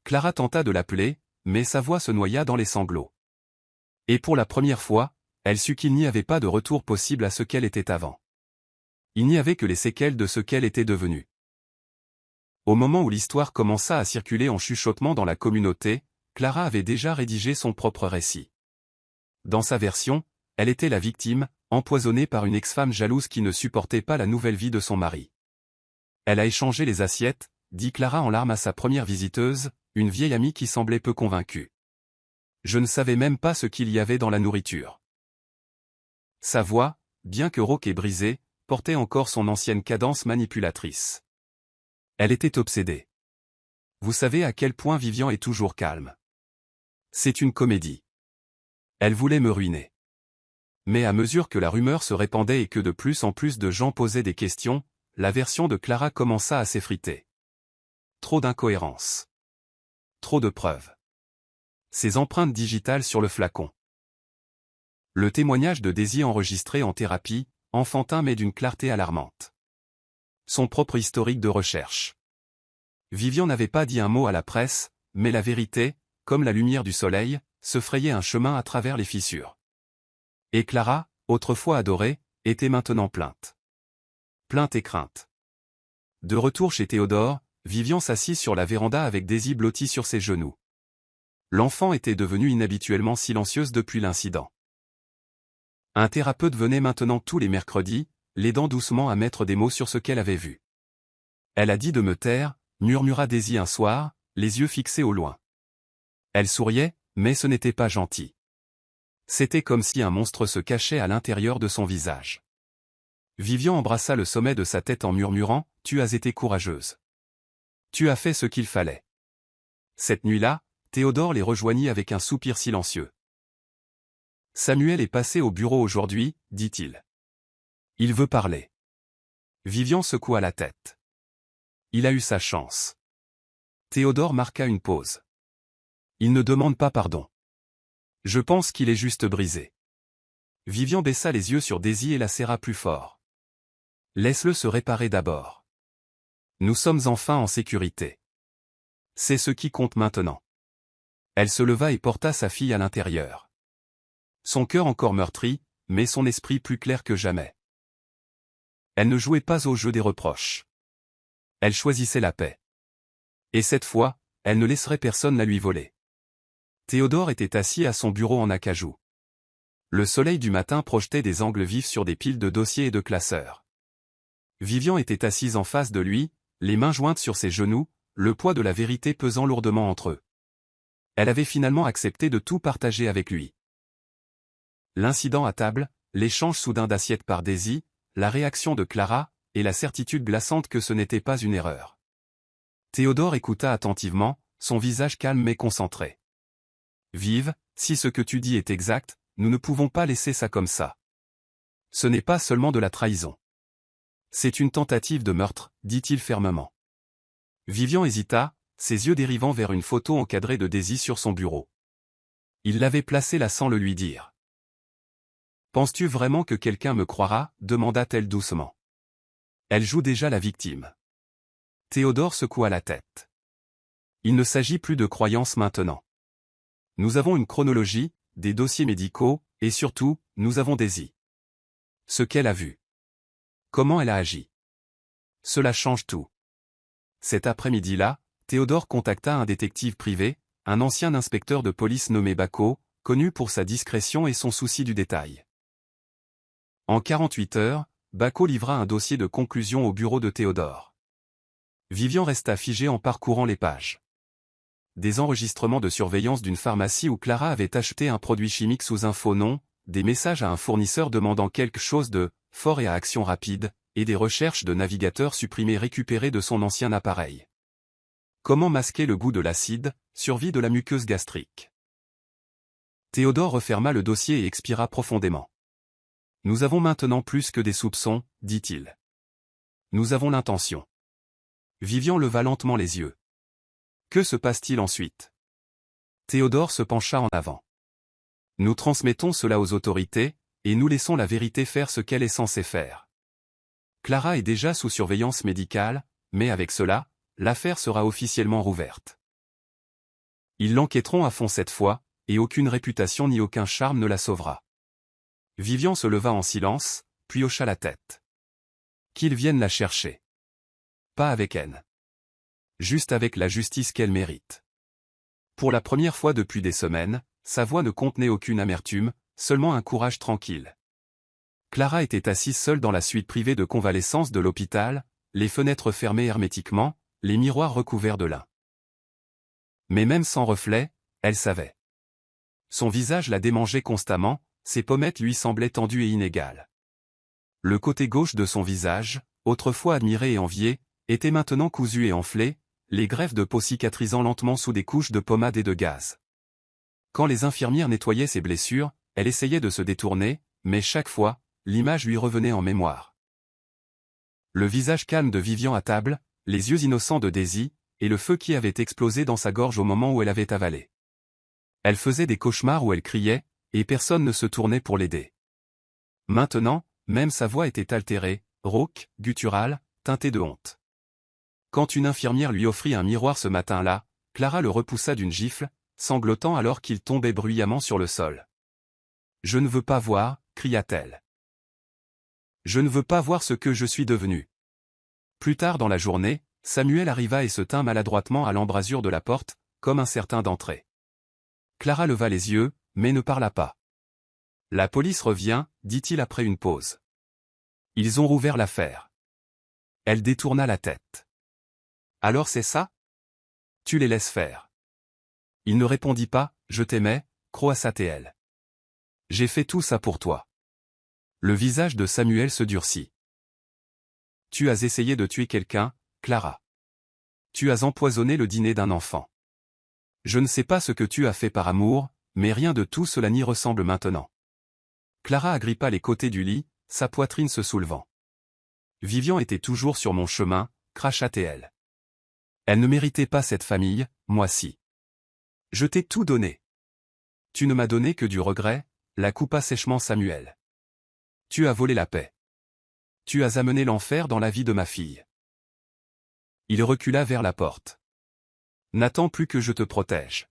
Clara tenta de l'appeler, mais sa voix se noya dans les sanglots. Et pour la première fois, elle sut qu'il n'y avait pas de retour possible à ce qu'elle était avant. Il n'y avait que les séquelles de ce qu'elle était devenue. Au moment où l'histoire commença à circuler en chuchotement dans la communauté, Clara avait déjà rédigé son propre récit. Dans sa version, elle était la victime, empoisonnée par une ex-femme jalouse qui ne supportait pas la nouvelle vie de son mari. Elle a échangé les assiettes, dit Clara en larmes à sa première visiteuse, une vieille amie qui semblait peu convaincue. Je ne savais même pas ce qu'il y avait dans la nourriture. Sa voix, bien que rauque et brisée, portait encore son ancienne cadence manipulatrice. Elle était obsédée. Vous savez à quel point Vivian est toujours calme. C'est une comédie. Elle voulait me ruiner. Mais à mesure que la rumeur se répandait et que de plus en plus de gens posaient des questions, la version de Clara commença à s'effriter. Trop d'incohérences. Trop de preuves. Ses empreintes digitales sur le flacon. Le témoignage de Daisy enregistré en thérapie, enfantin mais d'une clarté alarmante. Son propre historique de recherche. Vivian n'avait pas dit un mot à la presse, mais la vérité, comme la lumière du soleil, se frayait un chemin à travers les fissures. Et Clara, autrefois adorée, était maintenant plainte. Plainte et crainte. De retour chez Théodore, Vivian s'assit sur la véranda avec Daisy blottie sur ses genoux. L'enfant était devenue inhabituellement silencieuse depuis l'incident. Un thérapeute venait maintenant tous les mercredis, l'aidant doucement à mettre des mots sur ce qu'elle avait vu. Elle a dit de me taire, murmura Daisy un soir, les yeux fixés au loin. Elle souriait, mais ce n'était pas gentil. C'était comme si un monstre se cachait à l'intérieur de son visage. Vivian embrassa le sommet de sa tête en murmurant, « Tu as été courageuse. Tu as fait ce qu'il fallait. » Cette nuit-là, Théodore les rejoignit avec un soupir silencieux. « Samuel est passé au bureau aujourd'hui, dit-il. Il veut parler. » Vivian secoua la tête. Il a eu sa chance. Théodore marqua une pause. Il ne demande pas pardon. Je pense qu'il est juste brisé. Vivian baissa les yeux sur Daisy et la serra plus fort. Laisse-le se réparer d'abord. Nous sommes enfin en sécurité. C'est ce qui compte maintenant. Elle se leva et porta sa fille à l'intérieur. Son cœur encore meurtri, mais son esprit plus clair que jamais. Elle ne jouait pas au jeu des reproches. Elle choisissait la paix. Et cette fois, elle ne laisserait personne la lui voler. Théodore était assis à son bureau en acajou. Le soleil du matin projetait des angles vifs sur des piles de dossiers et de classeurs. Vivian était assise en face de lui, les mains jointes sur ses genoux, le poids de la vérité pesant lourdement entre eux. Elle avait finalement accepté de tout partager avec lui. L'incident à table, l'échange soudain d'assiettes par Daisy, la réaction de Clara, et la certitude glaçante que ce n'était pas une erreur. Théodore écouta attentivement, son visage calme mais concentré. « Vive, si ce que tu dis est exact, nous ne pouvons pas laisser ça comme ça. Ce n'est pas seulement de la trahison. C'est une tentative de meurtre, dit-il fermement. » Vivian hésita, ses yeux dérivant vers une photo encadrée de Daisy sur son bureau. Il l'avait placée là sans le lui dire. « Penses-tu vraiment que quelqu'un me croira » demanda-t-elle doucement. Elle joue déjà la victime. Théodore secoua la tête. Il ne s'agit plus de croyance maintenant. Nous avons une chronologie, des dossiers médicaux, et surtout, nous avons Daisy. Ce qu'elle a vu. Comment elle a agi. Cela change tout. Cet après-midi-là, Théodore contacta un détective privé, un ancien inspecteur de police nommé Bacco, connu pour sa discrétion et son souci du détail. En 48 heures, Bacco livra un dossier de conclusion au bureau de Théodore. Vivian resta figée en parcourant les pages. Des enregistrements de surveillance d'une pharmacie où Clara avait acheté un produit chimique sous un faux nom, des messages à un fournisseur demandant quelque chose de « fort et à action rapide », et des recherches de navigateurs supprimés récupérés de son ancien appareil. Comment masquer le goût de l'acide, survie de la muqueuse gastrique. Théodore referma le dossier et expira profondément. « Nous avons maintenant plus que des soupçons, dit-il. Nous avons l'intention. » Vivian leva lentement les yeux. Que se passe-t-il ensuite? Théodore se pencha en avant. Nous transmettons cela aux autorités, et nous laissons la vérité faire ce qu'elle est censée faire. Clara est déjà sous surveillance médicale, mais avec cela, l'affaire sera officiellement rouverte. Ils l'enquêteront à fond cette fois, et aucune réputation ni aucun charme ne la sauvera. Vivian se leva en silence, puis hocha la tête. Qu'ils viennent la chercher. Pas avec elle. Juste avec la justice qu'elle mérite. Pour la première fois depuis des semaines, sa voix ne contenait aucune amertume, seulement un courage tranquille. Clara était assise seule dans la suite privée de convalescence de l'hôpital, les fenêtres fermées hermétiquement, les miroirs recouverts de lin. Mais même sans reflet, elle savait. Son visage la démangeait constamment, ses pommettes lui semblaient tendues et inégales. Le côté gauche de son visage, autrefois admiré et envié, était maintenant cousu et enflé, les greffes de peau cicatrisant lentement sous des couches de pommade et de gaz. Quand les infirmières nettoyaient ses blessures, elle essayait de se détourner, mais chaque fois, l'image lui revenait en mémoire. Le visage calme de Vivian à table, les yeux innocents de Daisy, et le feu qui avait explosé dans sa gorge au moment où elle avait avalé. Elle faisait des cauchemars où elle criait, et personne ne se tournait pour l'aider. Maintenant, même sa voix était altérée, rauque, gutturale, teintée de honte. Quand une infirmière lui offrit un miroir ce matin-là, Clara le repoussa d'une gifle, sanglotant alors qu'il tombait bruyamment sur le sol. « Je ne veux pas voir », cria-t-elle. « Je ne veux pas voir ce que je suis devenu. » Plus tard dans la journée, Samuel arriva et se tint maladroitement à l'embrasure de la porte, comme un certain d'entrée. Clara leva les yeux, mais ne parla pas. « La police revient », dit-il après une pause. « Ils ont rouvert l'affaire. » Elle détourna la tête. « Alors c'est ça ? Tu les laisses faire. » Il ne répondit pas, « Je t'aimais », croassa-t-elle. « J'ai fait tout ça pour toi. » Le visage de Samuel se durcit. « Tu as essayé de tuer quelqu'un, Clara. Tu as empoisonné le dîner d'un enfant. Je ne sais pas ce que tu as fait par amour, mais rien de tout cela n'y ressemble maintenant. » Clara agrippa les côtés du lit, sa poitrine se soulevant. « Vivian était toujours sur mon chemin, » cracha-t-elle. « Elle ne méritait pas cette famille, moi si. Je t'ai tout donné. » « Tu ne m'as donné que du regret », la coupa sèchement Samuel. « Tu as volé la paix. Tu as amené l'enfer dans la vie de ma fille. » Il recula vers la porte. « N'attends plus que je te protège.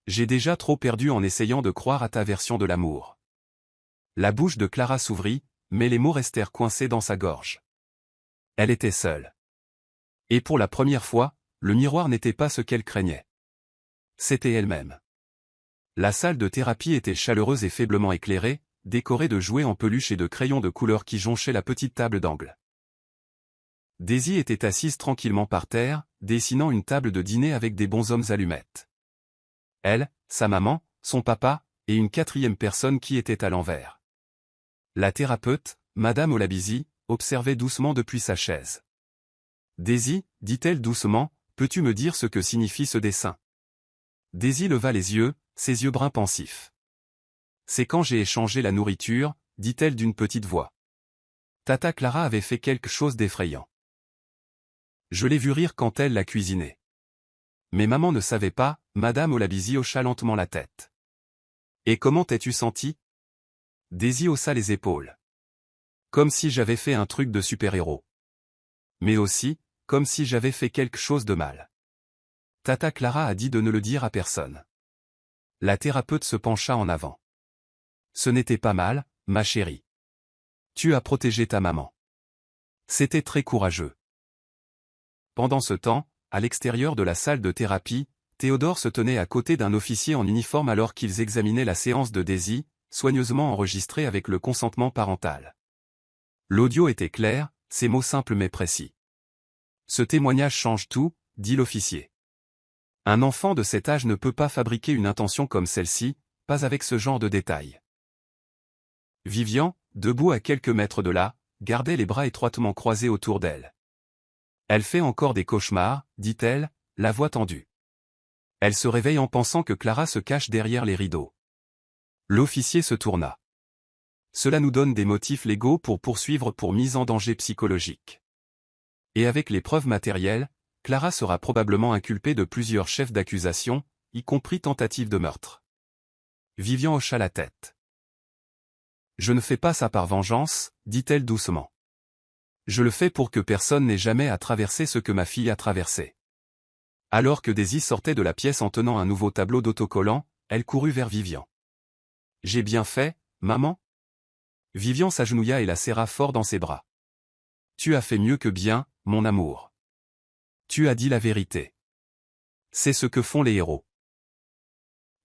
J'ai déjà trop perdu en essayant de croire à ta version de l'amour. » La bouche de Clara s'ouvrit, mais les mots restèrent coincés dans sa gorge. Elle était seule. Et pour la première fois, le miroir n'était pas ce qu'elle craignait. C'était elle-même. La salle de thérapie était chaleureuse et faiblement éclairée, décorée de jouets en peluche et de crayons de couleur qui jonchaient la petite table d'angle. Daisy était assise tranquillement par terre, dessinant une table de dîner avec des bonshommes allumettes. Elle, sa maman, son papa, et une quatrième personne qui était à l'envers. La thérapeute, Madame Olabisi, observait doucement depuis sa chaise. « Daisy, dit-elle doucement, peux-tu me dire ce que signifie ce dessin ?» Daisy leva les yeux, ses yeux bruns pensifs. « C'est quand j'ai échangé la nourriture, » dit-elle d'une petite voix. Tata Clara avait fait quelque chose d'effrayant. Je l'ai vue rire quand elle l'a cuisiné. Mais maman ne savait pas, Madame Olabisi hocha lentement la tête. « Et comment t'es-tu senti ?» Daisy haussa les épaules. « Comme si j'avais fait un truc de super-héros. Mais aussi, comme si j'avais fait quelque chose de mal. » Tata Clara a dit de ne le dire à personne. La thérapeute se pencha en avant. « Ce n'était pas mal, ma chérie. Tu as protégé ta maman. C'était très courageux. » Pendant ce temps, à l'extérieur de la salle de thérapie, Théodore se tenait à côté d'un officier en uniforme alors qu'ils examinaient la séance de Daisy, soigneusement enregistrée avec le consentement parental. L'audio était clair, ses mots simples mais précis. « Ce témoignage change tout, » dit l'officier. « Un enfant de cet âge ne peut pas fabriquer une intention comme celle-ci, pas avec ce genre de détails. » Vivian, debout à quelques mètres de là, gardait les bras étroitement croisés autour d'elle. « Elle fait encore des cauchemars, » dit-elle, la voix tendue. Elle se réveille en pensant que Clara se cache derrière les rideaux. L'officier se tourna. « Cela nous donne des motifs légaux pour poursuivre pour mise en danger psychologique. Et avec les preuves matérielles, Clara sera probablement inculpée de plusieurs chefs d'accusation, y compris tentative de meurtre. » Vivian hocha la tête. « Je ne fais pas ça par vengeance, » dit-elle doucement. « Je le fais pour que personne n'ait jamais à traverser ce que ma fille a traversé. » Alors que Daisy sortait de la pièce en tenant un nouveau tableau d'autocollant, elle courut vers Vivian. « J'ai bien fait, maman ?» Vivian s'agenouilla et la serra fort dans ses bras. « Tu as fait mieux que bien, mon amour. Tu as dit la vérité. C'est ce que font les héros. »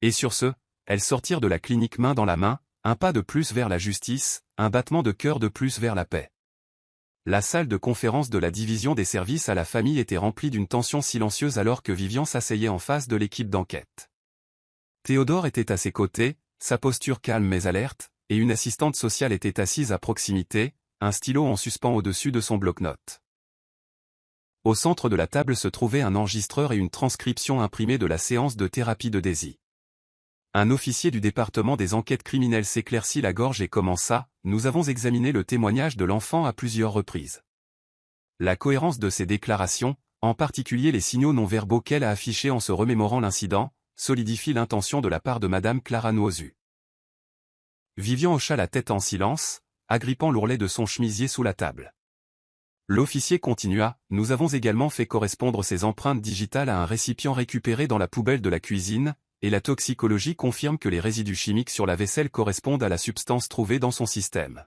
Et sur ce, elles sortirent de la clinique main dans la main, un pas de plus vers la justice, un battement de cœur de plus vers la paix. La salle de conférence de la division des services à la famille était remplie d'une tension silencieuse alors que Vivian s'asseyait en face de l'équipe d'enquête. Théodore était à ses côtés, sa posture calme mais alerte, et une assistante sociale était assise à proximité, un stylo en suspens au-dessus de son bloc-notes. Au centre de la table se trouvait un enregistreur et une transcription imprimée de la séance de thérapie de Daisy. Un officier du département des enquêtes criminelles s'éclaircit la gorge et commença, nous avons examiné le témoignage de l'enfant à plusieurs reprises. La cohérence de ses déclarations, en particulier les signaux non-verbaux qu'elle a affichés en se remémorant l'incident, solidifie l'intention de la part de Madame Clara Nuozu. Vivian hocha la tête en silence, agrippant l'ourlet de son chemisier sous la table. L'officier continua, nous avons également fait correspondre ces empreintes digitales à un récipient récupéré dans la poubelle de la cuisine, et la toxicologie confirme que les résidus chimiques sur la vaisselle correspondent à la substance trouvée dans son système.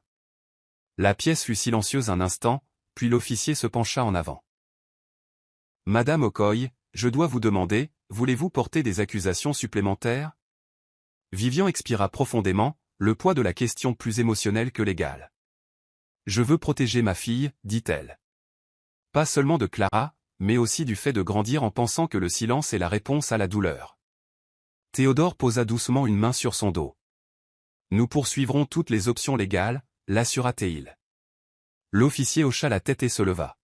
La pièce fut silencieuse un instant, puis l'officier se pencha en avant. Madame Okoye, je dois vous demander, voulez-vous porter des accusations supplémentaires? Vivian expira profondément, le poids de la question plus émotionnelle que légale. Je veux protéger ma fille, dit-elle. Pas seulement de Clara, mais aussi du fait de grandir en pensant que le silence est la réponse à la douleur. Théodore posa doucement une main sur son dos. Nous poursuivrons toutes les options légales, l'assura-t-il. L'officier hocha la tête et se leva.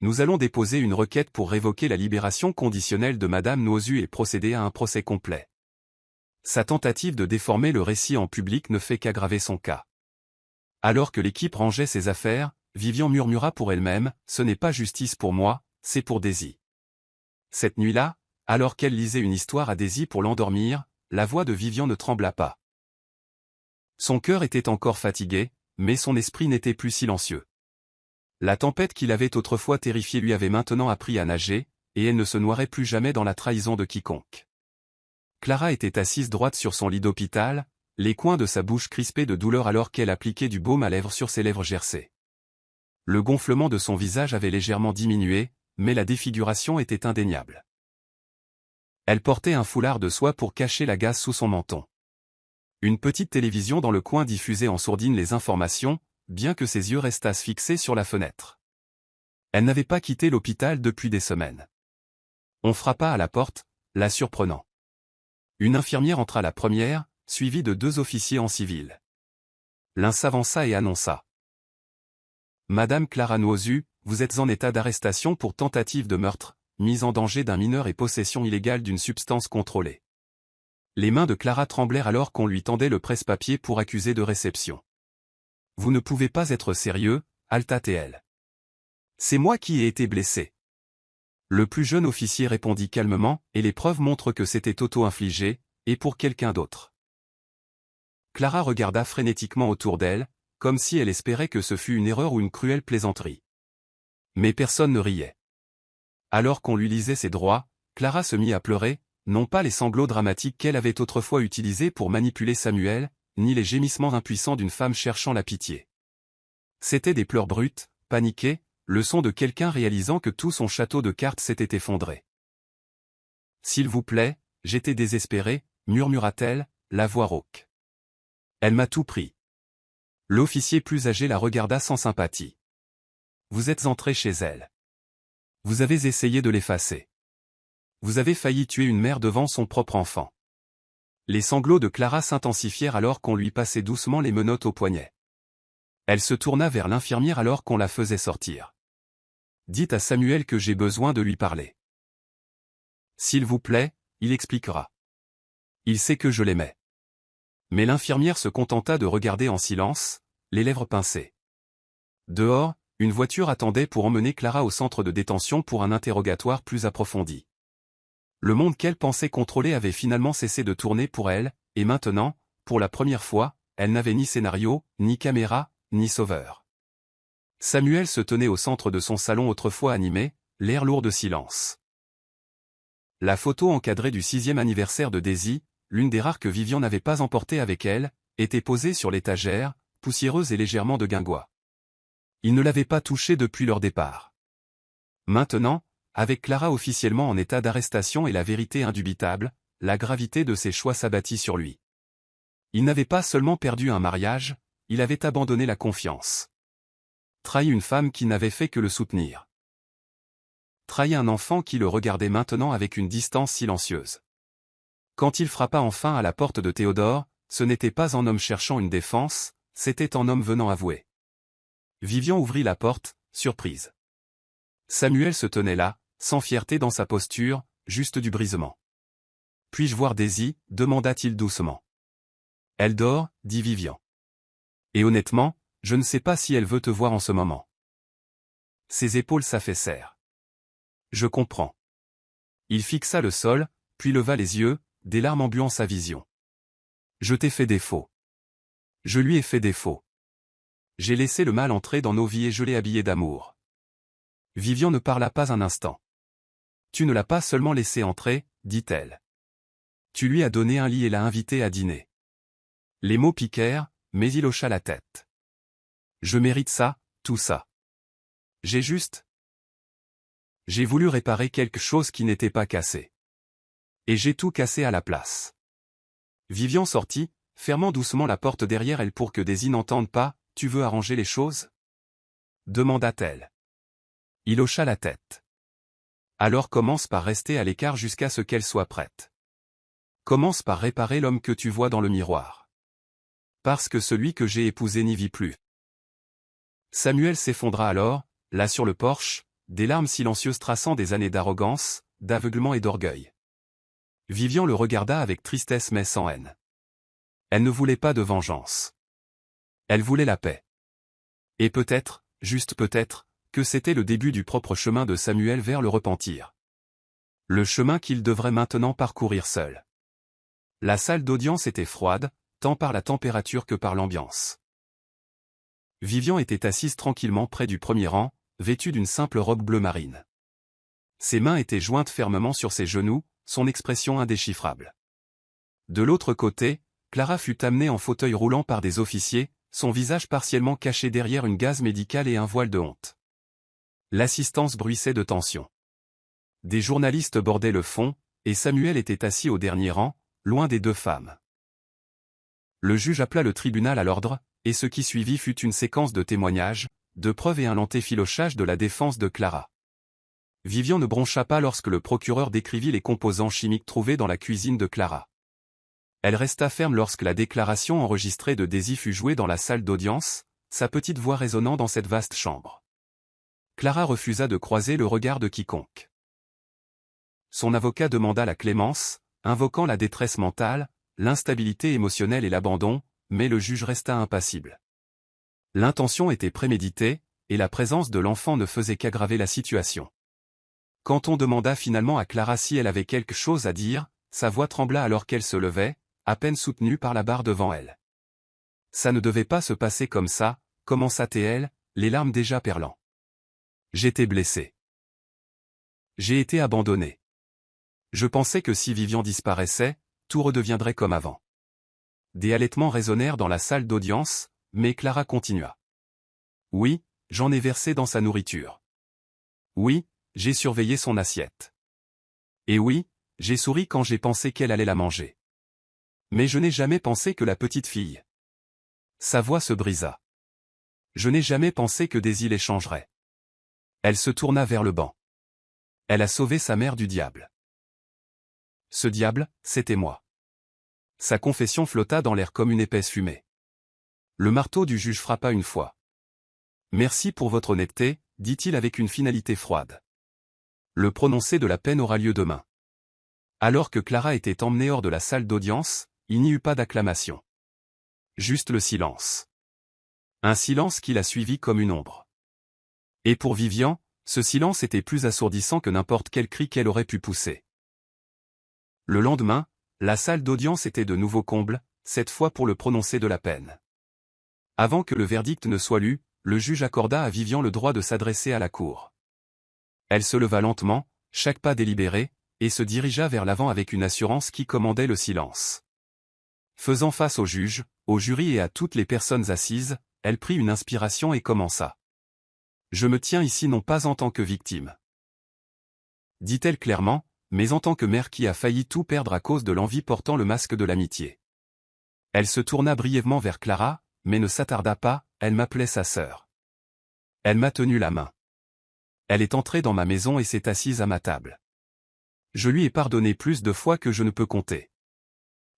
Nous allons déposer une requête pour révoquer la libération conditionnelle de Madame Nuozu et procéder à un procès complet. Sa tentative de déformer le récit en public ne fait qu'aggraver son cas. Alors que l'équipe rangeait ses affaires, Vivian murmura pour elle-même, ce n'est pas justice pour moi, c'est pour Daisy. Cette nuit-là, alors qu'elle lisait une histoire à Daisy pour l'endormir, la voix de Vivian ne trembla pas. Son cœur était encore fatigué, mais son esprit n'était plus silencieux. La tempête qui l'avait autrefois terrifiée lui avait maintenant appris à nager, et elle ne se noierait plus jamais dans la trahison de quiconque. Clara était assise droite sur son lit d'hôpital, les coins de sa bouche crispés de douleur alors qu'elle appliquait du baume à lèvres sur ses lèvres gercées. Le gonflement de son visage avait légèrement diminué, mais la défiguration était indéniable. Elle portait un foulard de soie pour cacher la gaze sous son menton. Une petite télévision dans le coin diffusait en sourdine les informations, bien que ses yeux restassent fixés sur la fenêtre. Elle n'avait pas quitté l'hôpital depuis des semaines. On frappa à la porte, la surprenant. Une infirmière entra la première, suivie de 2 officiers en civil. L'un s'avança et annonça. Madame Clara Nuozu, vous êtes en état d'arrestation pour tentative de meurtre, mise en danger d'un mineur et possession illégale d'une substance contrôlée. Les mains de Clara tremblèrent alors qu'on lui tendait le presse-papier pour accuser de réception. Vous ne pouvez pas être sérieux, halta-t-elle. C'est moi qui ai été blessé. Le plus jeune officier répondit calmement, et les preuves montrent que c'était auto-infligé, et pour quelqu'un d'autre. Clara regarda frénétiquement autour d'elle, comme si elle espérait que ce fût une erreur ou une cruelle plaisanterie. Mais personne ne riait. Alors qu'on lui lisait ses droits, Clara se mit à pleurer, non pas les sanglots dramatiques qu'elle avait autrefois utilisés pour manipuler Samuel, ni les gémissements impuissants d'une femme cherchant la pitié. C'étaient des pleurs brutes, paniqués, le son de quelqu'un réalisant que tout son château de cartes s'était effondré. « S'il vous plaît, j'étais désespérée, murmura-t-elle, la voix rauque. Elle m'a tout pris. L'officier plus âgé la regarda sans sympathie. Vous êtes entré chez elle. Vous avez essayé de l'effacer. Vous avez failli tuer une mère devant son propre enfant. Les sanglots de Clara s'intensifièrent alors qu'on lui passait doucement les menottes au poignet. Elle se tourna vers l'infirmière alors qu'on la faisait sortir. Dites à Samuel que j'ai besoin de lui parler. S'il vous plaît, il expliquera. Il sait que je l'aimais. Mais l'infirmière se contenta de regarder en silence, les lèvres pincées. Dehors, une voiture attendait pour emmener Clara au centre de détention pour un interrogatoire plus approfondi. Le monde qu'elle pensait contrôler avait finalement cessé de tourner pour elle, et maintenant, pour la première fois, elle n'avait ni scénario, ni caméra, ni sauveur. Samuel se tenait au centre de son salon autrefois animé, l'air lourd de silence. La photo encadrée du 6e anniversaire de Daisy, l'une des rares que Vivian n'avait pas emportée avec elle, était posée sur l'étagère, poussiéreuse et légèrement de guingois. Il ne l'avait pas touchée depuis leur départ. Maintenant, avec Clara officiellement en état d'arrestation et la vérité indubitable, la gravité de ses choix s'abattit sur lui. Il n'avait pas seulement perdu un mariage, il avait abandonné la confiance. Trahi une femme qui n'avait fait que le soutenir. Trahi un enfant qui le regardait maintenant avec une distance silencieuse. Quand il frappa enfin à la porte de Théodore, ce n'était pas en homme cherchant une défense, c'était en homme venant avouer. Vivian ouvrit la porte, surprise. Samuel se tenait là, sans fierté dans sa posture, juste du brisement. Puis-je voir Daisy, demanda-t-il doucement. Elle dort, dit Vivian. Et honnêtement, je ne sais pas si elle veut te voir en ce moment. Ses épaules s'affaissèrent. Je comprends. Il fixa le sol, puis leva les yeux, des larmes embuant sa vision. Je t'ai fait défaut. Je lui ai fait défaut. J'ai laissé le mal entrer dans nos vies et je l'ai habillé d'amour. Vivian ne parla pas un instant. Tu ne l'as pas seulement laissé entrer, dit-elle. Tu lui as donné un lit et l'as invité à dîner. Les mots piquèrent, mais il hocha la tête. Je mérite ça, tout ça. J'ai voulu réparer quelque chose qui n'était pas cassé. Et j'ai tout cassé à la place. Vivian sortit, fermant doucement la porte derrière elle pour que Daisy n'entende pas. Tu veux arranger les choses? Demanda-t-elle. Il hocha la tête. Alors commence par rester à l'écart jusqu'à ce qu'elle soit prête. Commence par réparer l'homme que tu vois dans le miroir. Parce que celui que j'ai épousé n'y vit plus. Samuel s'effondra alors, là sur le porche, des larmes silencieuses traçant des années d'arrogance, d'aveuglement et d'orgueil. Vivian le regarda avec tristesse mais sans haine. Elle ne voulait pas de vengeance. Elle voulait la paix. Et peut-être, juste peut-être, que c'était le début du propre chemin de Samuel vers le repentir. Le chemin qu'il devrait maintenant parcourir seul. La salle d'audience était froide, tant par la température que par l'ambiance. Vivian était assise tranquillement près du premier rang, vêtue d'une simple robe bleu marine. Ses mains étaient jointes fermement sur ses genoux, son expression indéchiffrable. De l'autre côté, Clara fut amenée en fauteuil roulant par des officiers, son visage partiellement caché derrière une gaze médicale et un voile de honte. L'assistance bruissait de tension. Des journalistes bordaient le fond, et Samuel était assis au dernier rang, loin des deux femmes. Le juge appela le tribunal à l'ordre, et ce qui suivit fut une séquence de témoignages, de preuves et un lent effilochage de la défense de Clara. Vivian ne broncha pas lorsque le procureur décrivit les composants chimiques trouvés dans la cuisine de Clara. Elle resta ferme lorsque la déclaration enregistrée de Daisy fut jouée dans la salle d'audience, sa petite voix résonnant dans cette vaste chambre. Clara refusa de croiser le regard de quiconque. Son avocat demanda la clémence, invoquant la détresse mentale, l'instabilité émotionnelle et l'abandon, mais le juge resta impassible. L'intention était préméditée, et la présence de l'enfant ne faisait qu'aggraver la situation. Quand on demanda finalement à Clara si elle avait quelque chose à dire, sa voix trembla alors qu'elle se levait, à peine soutenue par la barre devant elle. Ça ne devait pas se passer comme ça, commença-t-elle, les larmes déjà perlant. J'étais blessée. J'ai été abandonnée. Je pensais que si Vivian disparaissait, tout redeviendrait comme avant. Des halètements résonnèrent dans la salle d'audience, mais Clara continua. Oui, j'en ai versé dans sa nourriture. Oui, j'ai surveillé son assiette. Et oui, j'ai souri quand j'ai pensé qu'elle allait la manger. Mais je n'ai jamais pensé que la petite fille. Sa voix se brisa. Je n'ai jamais pensé que Daisy les changerait. Elle se tourna vers le banc. Elle a sauvé sa mère du diable. Ce diable, c'était moi. Sa confession flotta dans l'air comme une épaisse fumée. Le marteau du juge frappa une fois. Merci pour votre honnêteté, dit-il avec une finalité froide. Le prononcé de la peine aura lieu demain. Alors que Clara était emmenée hors de la salle d'audience, il n'y eut pas d'acclamation. Juste le silence. Un silence qui la suivit comme une ombre. Et pour Vivian, ce silence était plus assourdissant que n'importe quel cri qu'elle aurait pu pousser. Le lendemain, la salle d'audience était de nouveau comble, cette fois pour le prononcé de la peine. Avant que le verdict ne soit lu, le juge accorda à Vivian le droit de s'adresser à la cour. Elle se leva lentement, chaque pas délibéré, et se dirigea vers l'avant avec une assurance qui commandait le silence. Faisant face au juge, au jury et à toutes les personnes assises, elle prit une inspiration et commença. « Je me tiens ici non pas en tant que victime. » dit-elle clairement, mais en tant que mère qui a failli tout perdre à cause de l'envie portant le masque de l'amitié. Elle se tourna brièvement vers Clara, mais ne s'attarda pas, elle m'appelait sa sœur. Elle m'a tenu la main. Elle est entrée dans ma maison et s'est assise à ma table. Je lui ai pardonné plus de fois que je ne peux compter.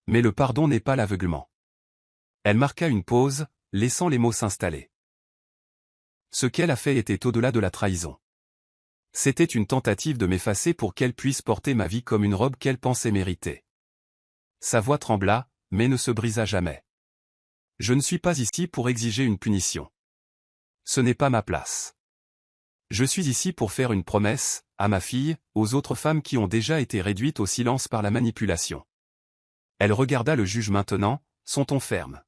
Mais le pardon n'est pas l'aveuglement. Elle marqua une pause, laissant les mots s'installer. Ce qu'elle a fait était au-delà de la trahison. C'était une tentative de m'effacer pour qu'elle puisse porter ma vie comme une robe qu'elle pensait mériter. Sa voix trembla, mais ne se brisa jamais. Je ne suis pas ici pour exiger une punition. Ce n'est pas ma place. Je suis ici pour faire une promesse, à ma fille, aux autres femmes qui ont déjà été réduites au silence par la manipulation. Elle regarda le juge maintenant, son ton ferme.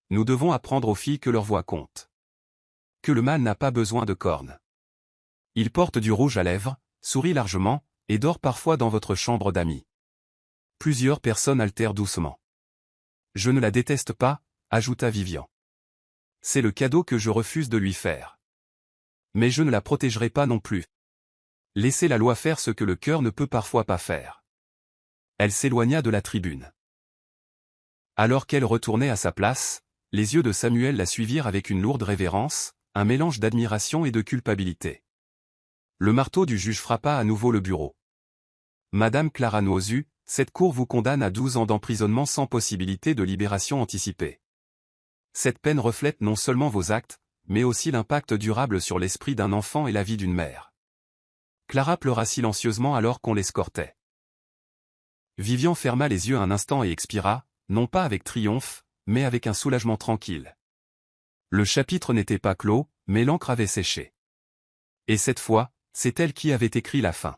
Nous devons apprendre aux filles que leur voix compte. Que le mâle n'a pas besoin de cornes. Il porte du rouge à lèvres, sourit largement, et dort parfois dans votre chambre d'amis. Plusieurs personnes altèrent doucement. Je ne la déteste pas, ajouta Vivian. C'est le cadeau que je refuse de lui faire. Mais je ne la protégerai pas non plus. Laissez la loi faire ce que le cœur ne peut parfois pas faire. Elle s'éloigna de la tribune. Alors qu'elle retournait à sa place, les yeux de Samuel la suivirent avec une lourde révérence, un mélange d'admiration et de culpabilité. Le marteau du juge frappa à nouveau le bureau. Madame Clara Nozu, cette cour vous condamne à 12 ans d'emprisonnement sans possibilité de libération anticipée. Cette peine reflète non seulement vos actes, mais aussi l'impact durable sur l'esprit d'un enfant et la vie d'une mère. Clara pleura silencieusement alors qu'on l'escortait. Vivian ferma les yeux un instant et expira, non pas avec triomphe, mais avec un soulagement tranquille. Le chapitre n'était pas clos, mais l'encre avait séché. Et cette fois, c'est elle qui avait écrit la fin.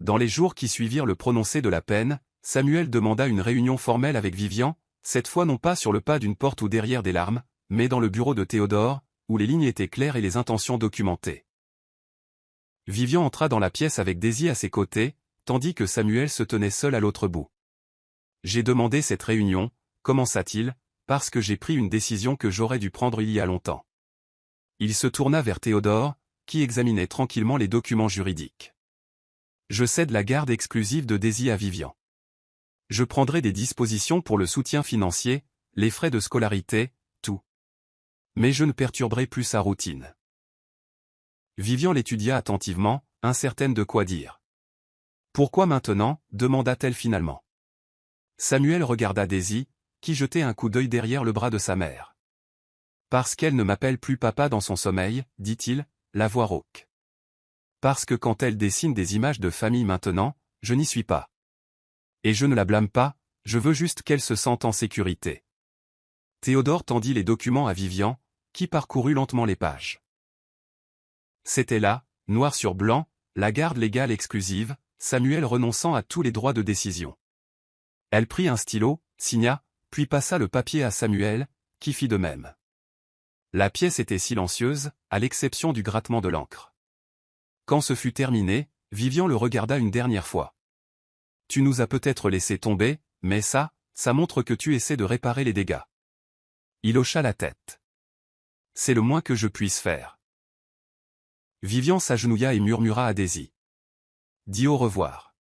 Dans les jours qui suivirent le prononcé de la peine, Samuel demanda une réunion formelle avec Vivian, cette fois non pas sur le pas d'une porte ou derrière des larmes, mais dans le bureau de Théodore, où les lignes étaient claires et les intentions documentées. Vivian entra dans la pièce avec Daisy à ses côtés, tandis que Samuel se tenait seul à l'autre bout. « J'ai demandé cette réunion, commença-t-il, parce que j'ai pris une décision que j'aurais dû prendre il y a longtemps. » Il se tourna vers Théodore, qui examinait tranquillement les documents juridiques. « Je cède la garde exclusive de Daisy à Vivian. Je prendrai des dispositions pour le soutien financier, les frais de scolarité, tout. Mais je ne perturberai plus sa routine. » Vivian l'étudia attentivement, incertaine de quoi dire. « Pourquoi maintenant ?» demanda-t-elle finalement. Samuel regarda Daisy, qui jetait un coup d'œil derrière le bras de sa mère. « Parce qu'elle ne m'appelle plus papa dans son sommeil, dit-il, la voix rauque. Parce que quand elle dessine des images de famille maintenant, je n'y suis pas. Et je ne la blâme pas, je veux juste qu'elle se sente en sécurité. » Théodore tendit les documents à Vivian, qui parcourut lentement les pages. C'était là, noir sur blanc, la garde légale exclusive, Samuel renonçant à tous les droits de décision. Elle prit un stylo, signa, puis passa le papier à Samuel, qui fit de même. La pièce était silencieuse, à l'exception du grattement de l'encre. Quand ce fut terminé, Vivian le regarda une dernière fois. « Tu nous as peut-être laissé tomber, mais ça montre que tu essaies de réparer les dégâts. » Il hocha la tête. « C'est le moins que je puisse faire. » Vivian s'agenouilla et murmura à Daisy. « Dis au revoir. »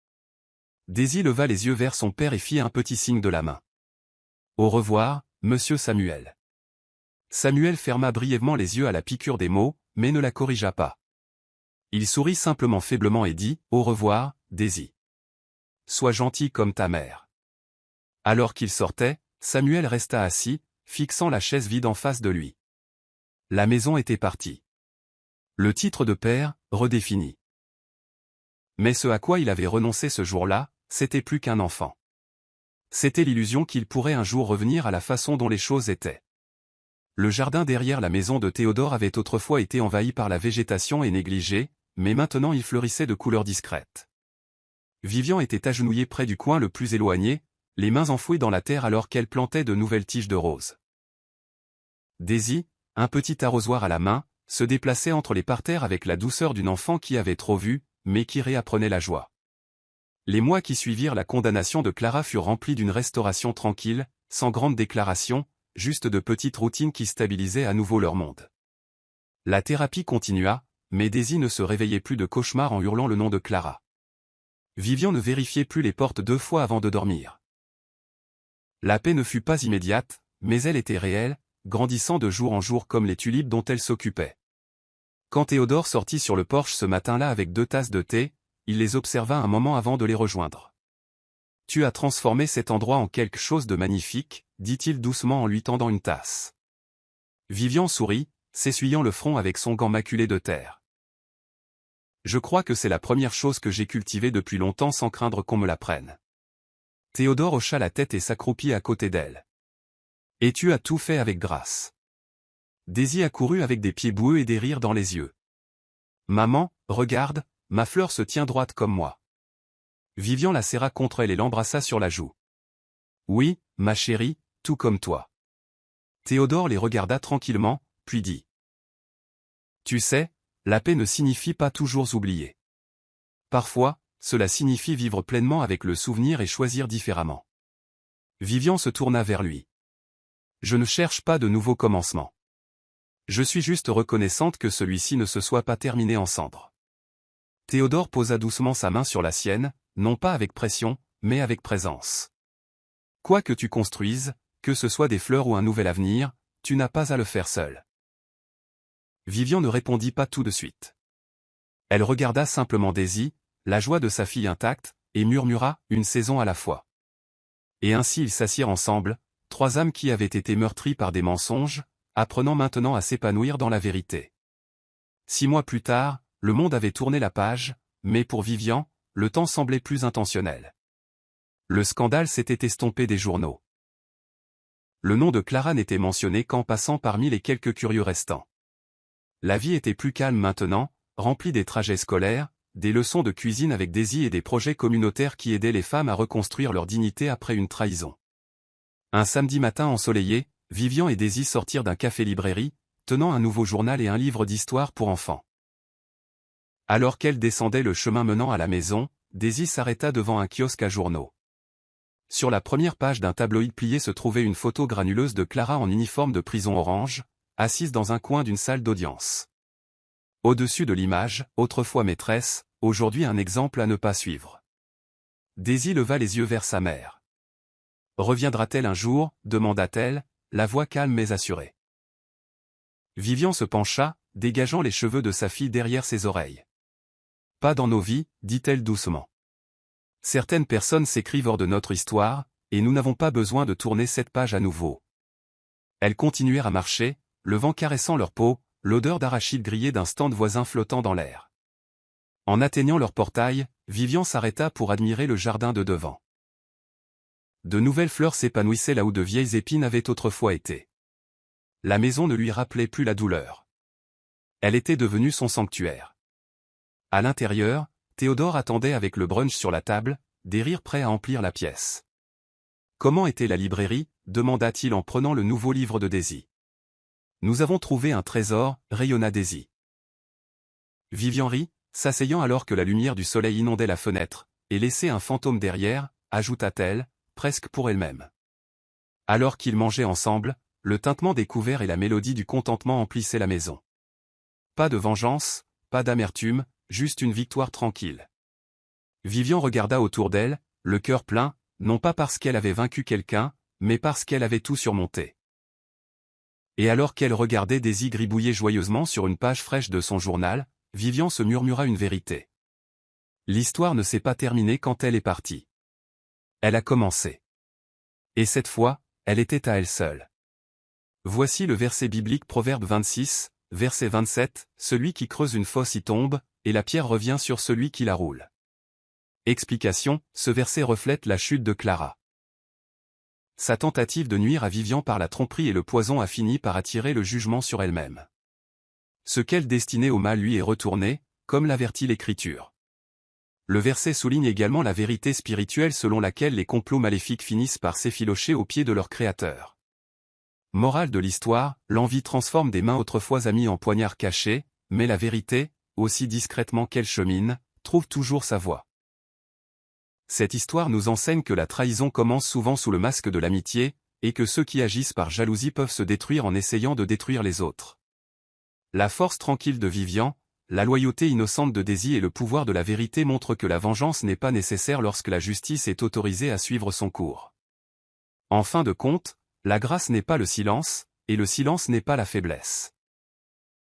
Daisy leva les yeux vers son père et fit un petit signe de la main. « Au revoir, monsieur Samuel. » Samuel ferma brièvement les yeux à la piqûre des mots, mais ne la corrigea pas. Il sourit simplement faiblement et dit « Au revoir, Daisy. Sois gentil comme ta mère. » Alors qu'il sortait, Samuel resta assis, fixant la chaise vide en face de lui. La maison était partie. Le titre de père, redéfini. Mais ce à quoi il avait renoncé ce jour-là, c'était plus qu'un enfant. C'était l'illusion qu'il pourrait un jour revenir à la façon dont les choses étaient. Le jardin derrière la maison de Théodore avait autrefois été envahi par la végétation et négligé, mais maintenant il fleurissait de couleurs discrètes. Vivian était agenouillée près du coin le plus éloigné, les mains enfouies dans la terre alors qu'elle plantait de nouvelles tiges de roses. Daisy, un petit arrosoir à la main, se déplaçait entre les parterres avec la douceur d'une enfant qui avait trop vu, mais qui réapprenait la joie. Les mois qui suivirent la condamnation de Clara furent remplis d'une restauration tranquille, sans grande déclaration, juste de petites routines qui stabilisaient à nouveau leur monde. La thérapie continua, mais Daisy ne se réveillait plus de cauchemars en hurlant le nom de Clara. Vivian ne vérifiait plus les portes 2 fois avant de dormir. La paix ne fut pas immédiate, mais elle était réelle, grandissant de jour en jour comme les tulipes dont elle s'occupait. Quand Théodore sortit sur le porche ce matin-là avec 2 tasses de thé, il les observa un moment avant de les rejoindre. « Tu as transformé cet endroit en quelque chose de magnifique, » dit-il doucement en lui tendant une tasse. Vivian sourit, s'essuyant le front avec son gant maculé de terre. « Je crois que c'est la première chose que j'ai cultivée depuis longtemps sans craindre qu'on me la prenne. » Théodore hocha la tête et s'accroupit à côté d'elle. « Et tu as tout fait avec grâce. » Daisy accourut avec des pieds boueux et des rires dans les yeux. « Maman, regarde, ma fleur se tient droite comme moi. » Vivian la serra contre elle et l'embrassa sur la joue. « Oui, ma chérie, tout comme toi. » Théodore les regarda tranquillement, puis dit. « Tu sais, la paix ne signifie pas toujours oublier. Parfois, cela signifie vivre pleinement avec le souvenir et choisir différemment. » Vivian se tourna vers lui. « Je ne cherche pas de nouveaux commencements. Je suis juste reconnaissante que celui-ci ne se soit pas terminé en cendres. » Théodore posa doucement sa main sur la sienne, non pas avec pression, mais avec présence. « Quoi que tu construises, que ce soit des fleurs ou un nouvel avenir, tu n'as pas à le faire seul. » Vivian ne répondit pas tout de suite. Elle regarda simplement Daisy, la joie de sa fille intacte, et murmura « une saison à la fois ». Et ainsi ils s'assirent ensemble, trois âmes qui avaient été meurtries par des mensonges, apprenant maintenant à s'épanouir dans la vérité. 6 mois plus tard, le monde avait tourné la page, mais pour Vivian, le temps semblait plus intentionnel. Le scandale s'était estompé des journaux. Le nom de Clara n'était mentionné qu'en passant parmi les quelques curieux restants. La vie était plus calme maintenant, remplie des trajets scolaires, des leçons de cuisine avec Daisy et des projets communautaires qui aidaient les femmes à reconstruire leur dignité après une trahison. Un samedi matin ensoleillé, Vivian et Daisy sortirent d'un café-librairie, tenant un nouveau journal et un livre d'histoire pour enfants. Alors qu'elle descendait le chemin menant à la maison, Daisy s'arrêta devant un kiosque à journaux. Sur la première page d'un tabloïd plié se trouvait une photo granuleuse de Clara en uniforme de prison orange, assise dans un coin d'une salle d'audience. Au-dessus de l'image, autrefois maîtresse, aujourd'hui un exemple à ne pas suivre. Daisy leva les yeux vers sa mère. « Reviendra-t-elle un jour ?» demanda-t-elle, la voix calme mais assurée. Vivian se pencha, dégageant les cheveux de sa fille derrière ses oreilles. « Pas dans nos vies, dit-elle doucement. Certaines personnes s'écrivent hors de notre histoire, et nous n'avons pas besoin de tourner cette page à nouveau. » Elles continuèrent à marcher, le vent caressant leur peau, l'odeur d'arachide grillé d'un stand voisin flottant dans l'air. En atteignant leur portail, Vivian s'arrêta pour admirer le jardin de devant. De nouvelles fleurs s'épanouissaient là où de vieilles épines avaient autrefois été. La maison ne lui rappelait plus la douleur. Elle était devenue son sanctuaire. À l'intérieur, Théodore attendait avec le brunch sur la table, des rires prêts à emplir la pièce. « Comment était la librairie ?» demanda-t-il en prenant le nouveau livre de Daisy. « Nous avons trouvé un trésor » rayonna Daisy. Vivian rit, s'asseyant alors que la lumière du soleil inondait la fenêtre, et laissait un fantôme derrière, ajouta-t-elle, presque pour elle-même. Alors qu'ils mangeaient ensemble, le tintement des couverts et la mélodie du contentement emplissaient la maison. Pas de vengeance, pas d'amertume, juste une victoire tranquille. Vivian regarda autour d'elle, le cœur plein, non pas parce qu'elle avait vaincu quelqu'un, mais parce qu'elle avait tout surmonté. Et alors qu'elle regardait Daisy gribouiller joyeusement sur une page fraîche de son journal, Vivian se murmura une vérité. L'histoire ne s'est pas terminée quand elle est partie. Elle a commencé. Et cette fois, elle était à elle seule. Voici le verset biblique Proverbe 26, verset 27, « Celui qui creuse une fosse y tombe, et la pierre revient sur celui qui la roule. » Explication, ce verset reflète la chute de Clara. Sa tentative de nuire à Vivian par la tromperie et le poison a fini par attirer le jugement sur elle-même. Ce qu'elle destinait au mal lui est retourné, comme l'avertit l'Écriture. Le verset souligne également la vérité spirituelle selon laquelle les complots maléfiques finissent par s'effilocher aux pieds de leur créateur. Morale de l'histoire, l'envie transforme des mains autrefois amies en poignards cachés, mais la vérité, aussi discrètement qu'elle chemine, trouve toujours sa voie. Cette histoire nous enseigne que la trahison commence souvent sous le masque de l'amitié, et que ceux qui agissent par jalousie peuvent se détruire en essayant de détruire les autres. La force tranquille de Vivian, la loyauté innocente de Daisy et le pouvoir de la vérité montrent que la vengeance n'est pas nécessaire lorsque la justice est autorisée à suivre son cours. En fin de compte, la grâce n'est pas le silence, et le silence n'est pas la faiblesse.